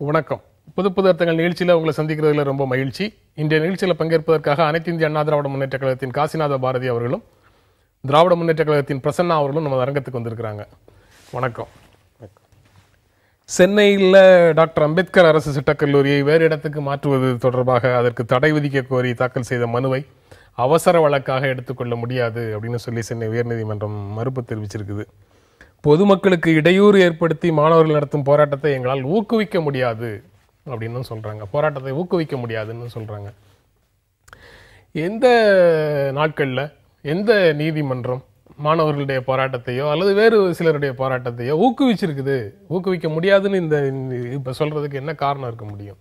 வணக்கம். புது புது அர்த்தங்கள் நிகழ்ச்சியில் உங்களை சந்திக்கிறதுல ரொம்ப மகிழ்ச்சி. இன்றைய நிகழ்ச்சியில் பங்கேற்பதற்காக அனைத்து இந்திய அண்ணா திராவிட முன்னேற்ற கழகத்தின் காசிநாத பாரதி அவர்களும் திராவிட முன்னேற்ற கழகத்தின் பிரசன்னா அவர்களும் நம்ம அரங்கத்துக்கு வந்திருக்கிறாங்க. வணக்கம். சென்னையில் டாக்டர் அம்பேத்கர் அரசு சட்டக்கல்லூரியை வேறு இடத்துக்கு மாற்றுவது தொடர்பாக அதற்கு தடை விதிக்க கோரி தாக்கல் செய்த மனுவை அவசர வழக்காக எடுத்துக்கொள்ள முடியாது அப்படின்னு சொல்லி சென்னை உயர்நீதிமன்றம் மறுப்பு தெரிவிச்சிருக்குது. பொதுமக்களுக்கு இடையூறு ஏற்படுத்தி மாணவர்கள் நடத்தும் போராட்டத்தை எங்களால் ஊக்குவிக்க முடியாது அப்படின்னு சொல்றாங்க. போராட்டத்தை ஊக்குவிக்க முடியாதுன்னு சொல்றாங்க. எந்த நாட்கள்ல எந்த நீதிமன்றம் மாணவர்களுடைய போராட்டத்தையோ அல்லது வேறு சிலருடைய போராட்டத்தையோ ஊக்குவிச்சிருக்குது? ஊக்குவிக்க முடியாதுன்னு இந்த இப்ப சொல்றதுக்கு என்ன காரணம் இருக்க முடியும்?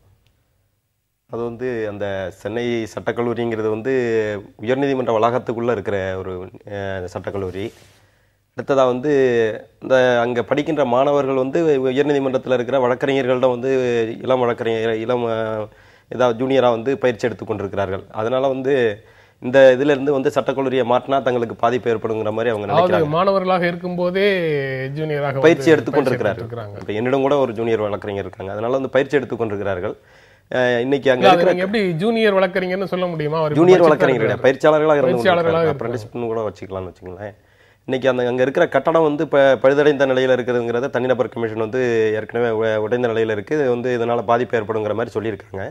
அது அந்த சென்னை சட்டக்கல்லூரிங்கிறது உயர்நீதிமன்ற வளாகத்துக்குள்ள இருக்கிற ஒரு சட்டக்கல்லூரி. அடுத்ததாக இந்த அங்கே படிக்கின்ற மாணவர்கள் உயர்நீதிமன்றத்தில் இருக்கிற வழக்கறிஞர்களிடம் இளம் வழக்கறிஞர் ஏதாவது ஜூனியராக பயிற்சி எடுத்துக்கொண்டிருக்கிறார்கள். அதனால இந்த இதுல இருந்து சட்டக்கல்லூரியை மாற்றினா தங்களுக்கு பாதிப்பு ஏற்படுங்கிற மாதிரி அவங்க நினைக்கிறாங்க. மாணவர்களாக இருக்கும்போதே ஜூனியராக பயிற்சி எடுத்துக்கொண்டிருக்கிறார்கள். இப்போ என்னிடம் கூட ஒரு ஜூனியர் வழக்கறிஞர் இருக்காங்க. அதனால பயிற்சி எடுத்துக்கொண்டிருக்கிறார்கள். இன்னைக்கு அங்க எப்படி ஜூனியர் வழக்கறிஞர்னு சொல்ல முடியுமா? ஜூனியர் வழக்கறிஞர் பயிற்சியாளர்களாக அப்ரெண்டிஸ்னு கூட வச்சுக்கலாம்னு வச்சுங்களேன். இன்னைக்கு அங்கே இருக்கிற கட்டடம் பழுதடைந்த நிலையில் இருக்குதுங்கிறத தனிநபர் கமிஷன் ஏற்கனவே உடைந்த நிலையில் இருக்குது. இதனால் பாதிப்பு ஏற்படுங்கிற மாதிரி சொல்லியிருக்காங்க.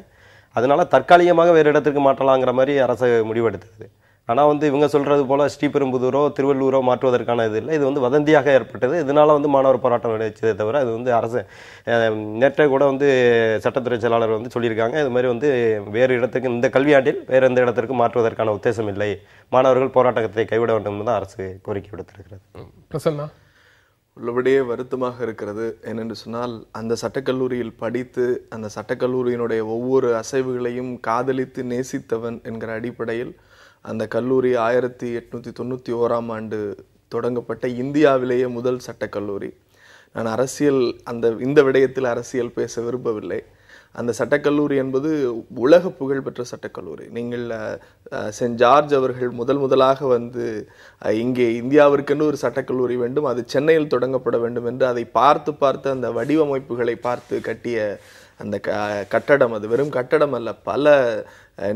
அதனால தற்காலிகமாக வேறு இடத்துக்கு மாற்றலாங்கிற மாதிரி அரசு முடிவெடுத்தது. ஆனால் இவங்க சொல்றது போல ஸ்ரீபெரும்புதூரோ திருவள்ளூரோ மாற்றுவதற்கான இது இல்லை. இது வதந்தியாக ஏற்பட்டது. இதனால மாணவர் போராட்டம் நடைச்சதே தவிர அது அரசு நேற்றே கூட சட்டத்துறை செயலாளர் சொல்லியிருக்காங்க. இது மாதிரி வேறு இடத்துக்கு இந்த கல்வியாண்டில் வேறு எந்த இடத்திற்கு மாற்றுவதற்கான உத்தேசம் இல்லை, மாணவர்கள் போராட்டத்தை கைவிட வேண்டும் தான் அரசு கோரிக்கை விடுத்திருக்கிறது. பிரசன்னா, உள்ளபடியே வருத்தமாக இருக்கிறது. என்னென்று சொன்னால், அந்த சட்டக்கல்லூரியில் படித்து அந்த சட்டக்கல்லூரியினுடைய ஒவ்வொரு அசைவுகளையும் காதலித்து நேசித்தவன் என்கிற அடிப்படையில் அந்த கல்லூரி 1891ஆம் ஆண்டு தொடங்கப்பட்ட இந்தியாவிலேயே முதல் சட்டக்கல்லூரி. நான் இந்த விடயத்தில் அரசியல் பேச விரும்பவில்லை. அந்த சட்டக்கல்லூரி என்பது உலக புகழ்பெற்ற சட்டக்கல்லூரி. நீங்கள் சென்ட் ஜார்ஜ் அவர்கள் முதலாக இங்கே இந்தியாவிற்கென்று ஒரு சட்டக்கல்லூரி வேண்டும், அது சென்னையில் தொடங்கப்பட வேண்டும் என்று அதை பார்த்து அந்த வடிவமைப்புகளை பார்த்து கட்டிய அந்த கட்டடம், அது வெறும் கட்டடம் அல்ல, பல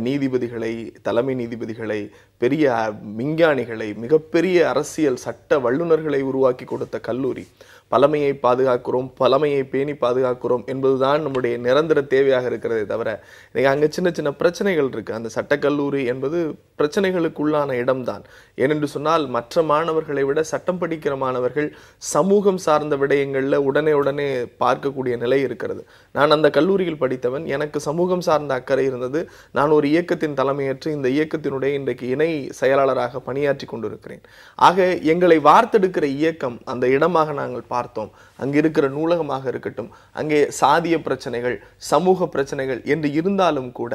நீதிபதிகளை, தலைமை நீதிபதிகளை, பெரிய விஞ்ஞானிகளை, மிகப்பெரிய அரசியல் சட்ட வல்லுநர்களை உருவாக்கி கொடுத்த கல்லூரி. பழமையை பாதுகாக்கிறோம், பழமையை பேணி பாதுகாக்கிறோம் என்பதுதான் நம்முடைய நிரந்தர தேவையாக இருக்கிறதே தவிர இன்னைக்கு அங்கே சின்ன சின்ன பிரச்சனைகள் இருக்கு. அந்த சட்டக்கல்லூரி என்பது பிரச்சனைகளுக்குள்ளான இடம்தான். ஏனென்று சொன்னால், மற்ற மாணவர்களை விட சட்டம் படிக்கிற மாணவர்கள் சமூகம் சார்ந்த விடயங்கள்ல உடனே பார்க்கக்கூடிய நிலை இருக்கிறது. நான் அந்த கல்லூரியில் படித்தவன். எனக்கு சமூகம் சார்ந்த அக்கறை இருந்தது. நான் ஒரு இயக்கத்தின் தலைமையேற்று இந்த இயக்கத்தினுடைய இன்றைக்கு இணை செயலாளராக பணியாற்றி கொண்டிருக்கிறேன். ஆக எங்களை வார்த்தெடுக்கிற இயக்கம் அந்த இடமாக நாங்கள் பார்த்தோம். அங்கே இருக்கிற நூலகமாக இருக்கட்டும், அங்கே சாதிய பிரச்சனைகள், சமூக பிரச்சனைகள் என்று இருந்தாலும் கூட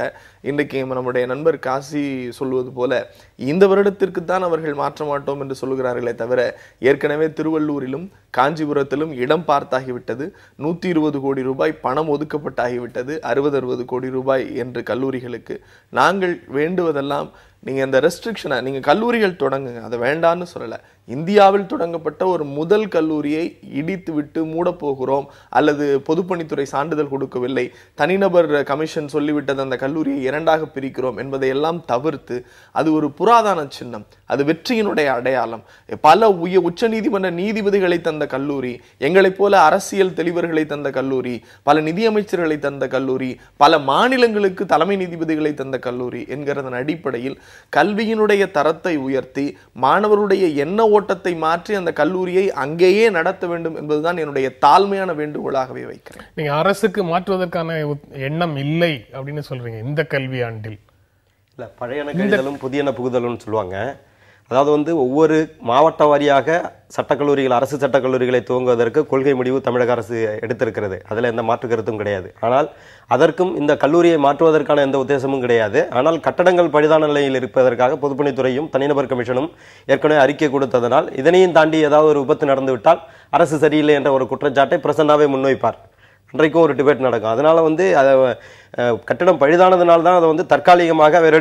இன்றைக்கு நம்முடைய நண்பர் காசி சொல்வது போல இந்த வருடத்திற்கு தான் அவர்கள் மாற்ற மாட்டோம் என்று சொல்லுகிறார்களே தவிர, ஏற்கனவே திருவள்ளூரிலும் காஞ்சிபுரத்திலும் இடம் பார்த்தாகிவிட்டது. 120 கோடி ரூபாய் பணம் ஒதுக்கப்பட்டாகிவிட்டது. 60 கோடி ரூபாய் என்று கல்லூரிகளுக்கு. நாங்கள் வேண்டுவதெல்லாம், நீங்க இந்த ரெஸ்ட்ரிக்ஷனை, நீங்க கல்லூரிகள் தொடங்குங்க, அதை வேண்டான்னு சொல்லல. இந்தியாவில் தொடங்கப்பட்ட ஒரு முதல் கல்லூரியை இடித்து விட்டு மூட போகிறோம் அல்லது பொதுப்பணித்துறை சான்றிதழ் கொடுக்கவில்லை, தனிநபர் கமிஷன் சொல்லிவிட்டது அந்த கல்லூரியை 2ஆக பிரிக்கிறோம் என்பதை எல்லாம் தவிர்த்து, அது ஒரு புராதன சின்னம், அது வெற்றியினுடைய அடையாளம். பல உச்ச நீதிமன்ற நீதிபதிகளை தந்த கல்லூரி, எங்களைப் போல அரசியல் தெளிவர்களை தந்த கல்லூரி, பல நிதியமைச்சர்களை தந்த கல்லூரி, பல மாநிலங்களுக்கு தலைமை நீதிபதிகளை தந்த கல்லூரி என்கிறதன் அடிப்படையில் கல்வியினுடைய தரத்தை உயர்த்தி மாணவருடைய எண்ண ஓட்டத்தை மாற்றி அந்த கல்லூரியை அங்கேயே நடத்த வேண்டும் என்பதுதான் என்னுடைய தாழ்மையான வேண்டுகோளாகவே வைக்கிறேன். நீங்க அரசுக்கு மாற்றுவதற்கான எண்ணம் இல்லை அப்படின்னு சொல்றீங்க இந்த கல்வி ஆண்டில். இல்ல, பழையன கழிதலும் புதியன புகுதலும் சொல்லுவாங்க. அதாவது ஒவ்வொரு மாவட்ட வாரியாக சட்டக்கல்லூரிகள், அரசு சட்டக்கல்லூரிகளை துவங்குவதற்கு கொள்கை முடிவு தமிழக அரசு எடுத்திருக்கிறது. அதில் எந்த மாற்று கருத்தும் கிடையாது. ஆனால் அதற்கும் இந்த கல்லூரியை மாற்றுவதற்கான எந்த உத்தேசமும் கிடையாது. ஆனால் கட்டடங்கள் பழுதான நிலையில் இருப்பதற்காக பொதுப்பணித்துறையும் தனிநபர் கமிஷனும் ஏற்கனவே அறிக்கை கொடுத்ததனால், இதனையும் தாண்டி ஏதாவது ஒரு விபத்து நடந்துவிட்டால் அரசு சரியில்லை என்ற ஒரு குற்றச்சாட்டை பிரசன்னாவே முன்வைப்பார். அன்றைக்கும் ஒரு டிபேட் நடக்கும். அதனால வந்து அதை கட்டிடம் பழுதானதுனால தான் அதை வந்து தற்காலிகமாக வேறு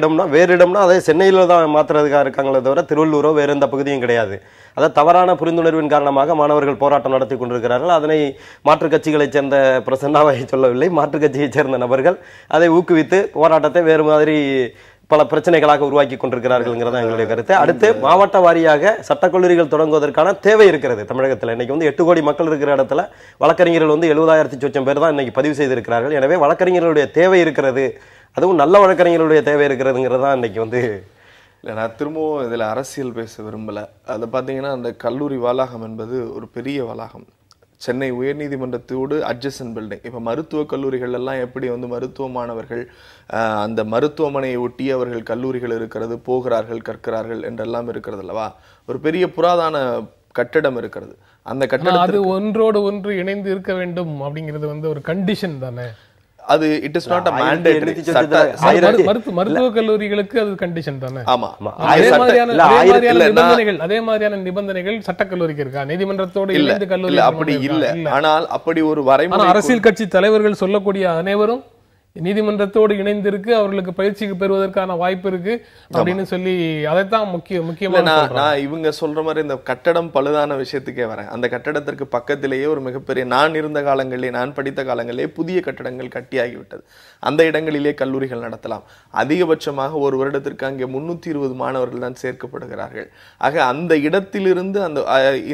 இடம்னா அதை சென்னையில் தான் மாற்றுறதுக்காக இருக்காங்களே தவிர திருவள்ளூரோ வேறு எந்த பகுதியும் கிடையாது. அதை தவறான புரிந்துணர்வின் காரணமாக மாணவர்கள் போராட்டம் நடத்தி கொண்டிருக்கிறார்கள். அதனை மாற்றுக் கட்சிகளைச் சேர்ந்த பிரசன்னாவை சொல்லவில்லை, மாற்றுக் கட்சியைச் சேர்ந்த நபர்கள் அதை ஊக்குவித்து போராட்டத்தை வேறு மாதிரி பல பிரச்சனைகளாக உருவாக்கி கொண்டிருக்கிறார்கள்ங்கிறதா எங்களுடைய கருத்து. அடுத்து மாவட்ட வாரியாக சட்டக்கல்லூரிகள் தொடங்குவதற்கான தேவை இருக்கிறது தமிழகத்தில். இன்னைக்கு வந்து 8 கோடி மக்கள் இருக்கிற இடத்துல வழக்கறிஞர்கள் வந்து 70,000 சொச்சம் பேர் தான் இன்னைக்கு பதிவு செய்திருக்கிறார்கள். எனவே வழக்கறிஞர்களுடைய தேவை இருக்கிறது, அதுவும் நல்ல வழக்கறிஞர்களுடைய தேவை இருக்கிறதுங்கிறதா இன்னைக்கு வந்து. இல்லை, நான் திரும்பவும் இதில் அரசியல் பேச விரும்பலை. அதை பார்த்தீங்கன்னா அந்த கல்லூரி வளாகம் என்பது ஒரு பெரிய வளாகம். சென்னை உயர்நீதிமன்றத்தோடு அட்ஜசன்ட் பில்டிங். இப்போ மருத்துவக் கல்லூரிகள் எல்லாம் எப்படி வந்து மருத்துவ மாணவர்கள் அந்த மருத்துவமனையை ஒட்டி அவர்கள் கல்லூரிகள் இருக்கிறது, போகிறார்கள், கற்கிறார்கள் என்றெல்லாம் இருக்கிறது அல்லவா? ஒரு பெரிய புராதன கட்டடம் இருக்கிறது. அந்த கட்டடம் அது ஒன்றோடு ஒன்று இணைந்து இருக்க வேண்டும் அப்படிங்கிறது வந்து ஒரு கண்டிஷன் தானே. அது it is not a mandatory. மருத்துவ கல்லூரிகளுக்கு அது கண்டிஷன் தானே. ஆமா, அதே மாதிரியான நிபந்தனைகள் சட்டக்கல்லூரிக்கு இருக்கா? நீதிமன்றத்தோடு இணைந்து கல்லூரி அப்படி இல்ல. ஆனால் அப்படி ஒரு வரைமுறை அரசியல் கட்சி தலைவர்கள் சொல்லக்கூடிய அனைவரும் நீதிமன்றத்தோடு இணைந்திருக்கு, அவர்களுக்கு பயிற்சிக்கு பெறுவதற்கான வாய்ப்பு இருக்கு அப்படின்னு சொல்லி அதைத்தான் முக்கியமா நான் இவங்க சொல்ற மாதிரி இந்த கட்டடம் பழுதான விஷயத்துக்கே வரேன். அந்த கட்டடத்திற்கு பக்கத்திலேயே ஒரு மிகப்பெரிய, நான் இருந்த காலங்களிலே, நான் படித்த காலங்களிலே புதிய கட்டடங்கள் கட்டியாகிவிட்டது. அந்த இடங்களிலே கல்லூரிகள் நடத்தலாம். அதிகபட்சமாக ஒரு வருடத்திற்கு அங்கே 320 மாணவர்கள் தான் சேர்க்கப்படுகிறார்கள். ஆக அந்த இடத்திலிருந்து அந்த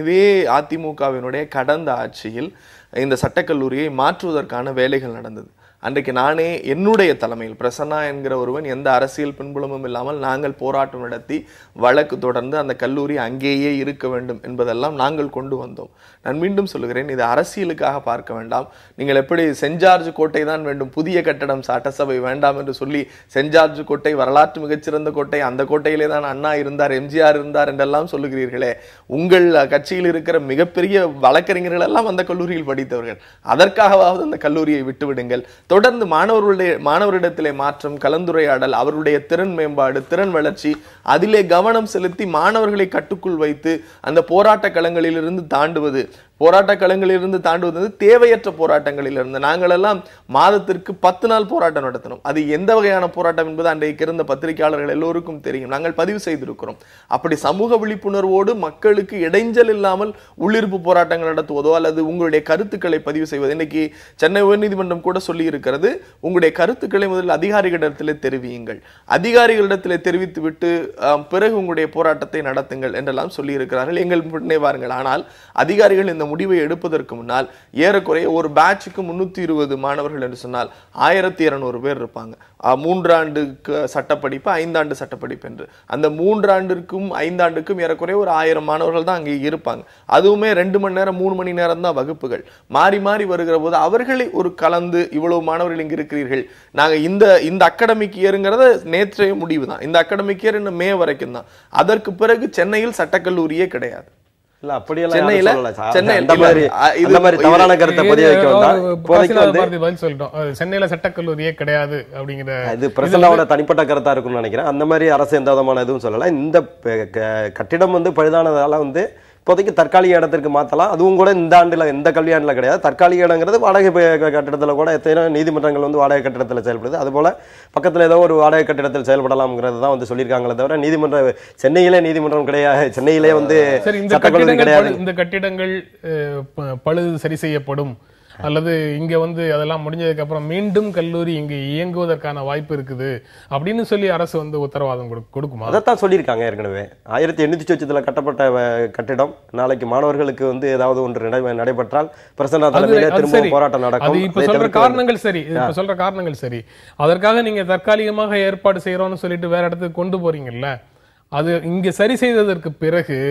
இதே அதிமுகவினுடைய கடந்த ஆட்சியில் இந்த சட்டக்கல்லூரியை மாற்றுவதற்கான வேலைகள் நடந்தது. அன்றைக்கு நானே என்னுடைய தலைமையில், பிரசன்னா என்கிற ஒருவன், எந்த அரசியல் பின்புலமும் இல்லாமல் நாங்கள் போராட்டம் நடத்தி வழக்கு தொடர்ந்து அந்த கல்லூரி அங்கேயே இருக்க வேண்டும் என்பதெல்லாம் நாங்கள் கொண்டு வந்தோம். நான் மீண்டும் சொல்லுகிறேன், இது அரசியலுக்காக பார்க்க வேண்டாம். நீங்கள் எப்படி சென்ட் ஜார்ஜ் கோட்டை தான் வேண்டும், புதிய கட்டடம் சட்டசபை வேண்டாம் என்று சொல்லி சென்ட் ஜார்ஜ் கோட்டை வரலாற்று மிகச்சிறந்த கோட்டை, அந்த கோட்டையிலே தான் அண்ணா இருந்தார், எம்ஜிஆர் இருந்தார் என்றெல்லாம் சொல்லுகிறீர்களே, உங்கள் கட்சியில் இருக்கிற மிகப்பெரிய வழக்கறிஞர்கள் எல்லாம் அந்த கல்லூரியில் படித்தவர்கள். அதற்காகவாவது அந்த கல்லூரியை விட்டுவிடுங்கள். தொடர்ந்து மாணவரிடத்திலே மாற்றம், கலந்துரையாடல், அவருடைய திறன் மேம்பாடு, திறன் வளர்ச்சி, அதிலே கவனம் செலுத்தி மாணவர்களை கட்டுக்குள் வைத்து அந்த போராட்ட களங்களிலிருந்து தாண்டுவது தேவையற்ற போராட்டங்களிலிருந்து. நாங்கள் எல்லாம் மாதத்திற்கு 10 நாள் போராட்டம் நடத்தினோம். அது எந்த வகையான போராட்டம் என்பது அன்றைக்கு இருந்த பத்திரிகையாளர்கள் எல்லோருக்கும் தெரியும். நாங்கள் பதிவு செய்திருக்கிறோம். அப்படி சமூக விழிப்புணர்வோடு மக்களுக்கு இடைஞ்சல் இல்லாமல் உள்ளிருப்பு போராட்டங்கள் நடத்துவதோ அல்லது உங்களுடைய கருத்துக்களை பதிவு செய்வது. இன்னைக்கு சென்னை உயர்நீதிமன்றம் கூட சொல்லி இருக்கிறது, உங்களுடைய கருத்துக்களை முதலில் அதிகாரிகளிடத்திலே தெரிவியுங்கள், அதிகாரிகளிடத்திலே தெரிவித்து விட்டு பிறகு உங்களுடைய போராட்டத்தை நடத்துங்கள் என்றெல்லாம் சொல்லி இருக்கிறார்கள். எங்கள் முன்னே வாருங்கள். ஆனால் அதிகாரிகள் இந்த முடிவை எடுப்பதற்கு முன்னால் ஏறக்குறைய ஒரு பேட்சுக்கு 320 மாணவர்கள் என்று சொன்னால் 1200 பேர் இருப்பாங்க. 3 ஆண்டுக்கு சட்டப்படிப்பு, 5 ஆண்டு சட்டப்படிப்பு என்று. அந்த 3 ஆண்டிற்கும் 5 ஆண்டுக்கும் ஏறக்குறைய ஒரு 1000 மாணவர்கள் தான் அங்கே இருப்பாங்க. அதுவுமே 2 மணி நேரம் 3 மணி நேரம் தான் வகுப்புகள். மாறி மாறி வருகிற போது அவர்களை ஒரு கலந்து, இவ்வளவு மாணவர்கள் இங்கு இருக்கிறீர்கள், நாங்க இந்த அகாடமிக் இயருங்கிறத நேற்றைய முடிவு தான். இந்த அகாடமிக் இயர் இன்னும் மே வரைக்கும் தான். அதற்கு பிறகு சென்னையில் சட்டக்கல்லூரியே கிடையாது. சென்னையில சட்டக்கல்லூரியே கிடையாது அப்படிங்கிற இது பிரசன்னாவோட தனிப்பட்ட கருத்தா இருக்கும்னு நினைக்கிறேன். அந்த மாதிரி அரசு எந்த விதமான எதுவும் சொல்லல. இந்த கட்டிடம் வந்து பழுதானதால வந்து இப்போதைக்கு தற்காலிக இடத்திற்கு மாற்றலாம். அதுவும் கூட இந்த ஆண்டுல, இந்த கல்வியாண்டுல கிடையாது. தற்காலிக இடங்கிறது வாடகை கட்டிடத்தில் கூட எத்தனை நீதிமன்றங்கள் வந்து வாடகை கட்டிடத்தில் செயல்படுது. அதுபோல பக்கத்தில் ஏதோ ஒரு வாடகை கட்டிடத்தில் செயல்படலாம்ங்கிறது தான் வந்து சொல்லியிருக்காங்களே தவிர சென்னையிலே நீதிமன்றம் கிடையாது. சென்னையிலே வந்து இந்த கட்டிடங்கள் பழுது சரி செய்யப்படும் அல்லது இங்க வந்து அதெல்லாம் முடிஞ்சதுக்கு அப்புறம் மீண்டும் கல்லூரி இங்க இயங்குவதற்கான வாய்ப்பு இருக்குது அப்படின்னு சொல்லி அரசு வந்து உத்தரவாதம் கொடுக்குமா? அதைத்தான் சொல்லியிருக்காங்க. ஏற்கனவே 1800 கட்டப்பட்ட கட்டிடம் நாளைக்கு மாணவர்களுக்கு வந்து ஏதாவது ஒன்று நடைபெற்றால் பிரசன்னா தலைமையிலே திரும்ப போராட்டம் நடக்கும். இப்ப சொல்ற காரணங்கள் சரி, அதற்காக நீங்க தற்காலிகமாக ஏற்பாடு செய்யறோம்னு சொல்லிட்டு வேற இடத்துக்கு கொண்டு போறீங்கல்ல, அது இங்க சரி செய்ததற்கு பிறகு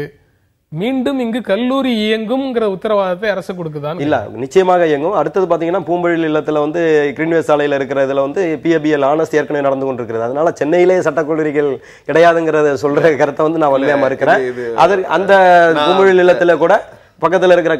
மீண்டும் இங்கு கல்லூரி இயங்கும்ங்கிற உத்தரவாதத்தை அரசு கொடுக்குதான்? இல்ல, நிச்சயமாக இயங்கும். அடுத்தது பாத்தீங்கன்னா பூம்பொழில் இல்லத்துல வந்து கிரீன்வே சாலையில இருக்கிற இதுல வந்து PABL ஆனர்ஸ் ஏற்கனவே நடந்து கொண்டிருக்கிறது. அதனால சென்னையிலே சட்டக்கல்லூரிகள் கிடையாதுங்கிறத சொல்ற கருத்தை வந்து நான் வலிமையா மறுக்கிறேன். அந்த பூம்பொழில் இல்லத்துல கூட பக்கத்துல இருக்கிற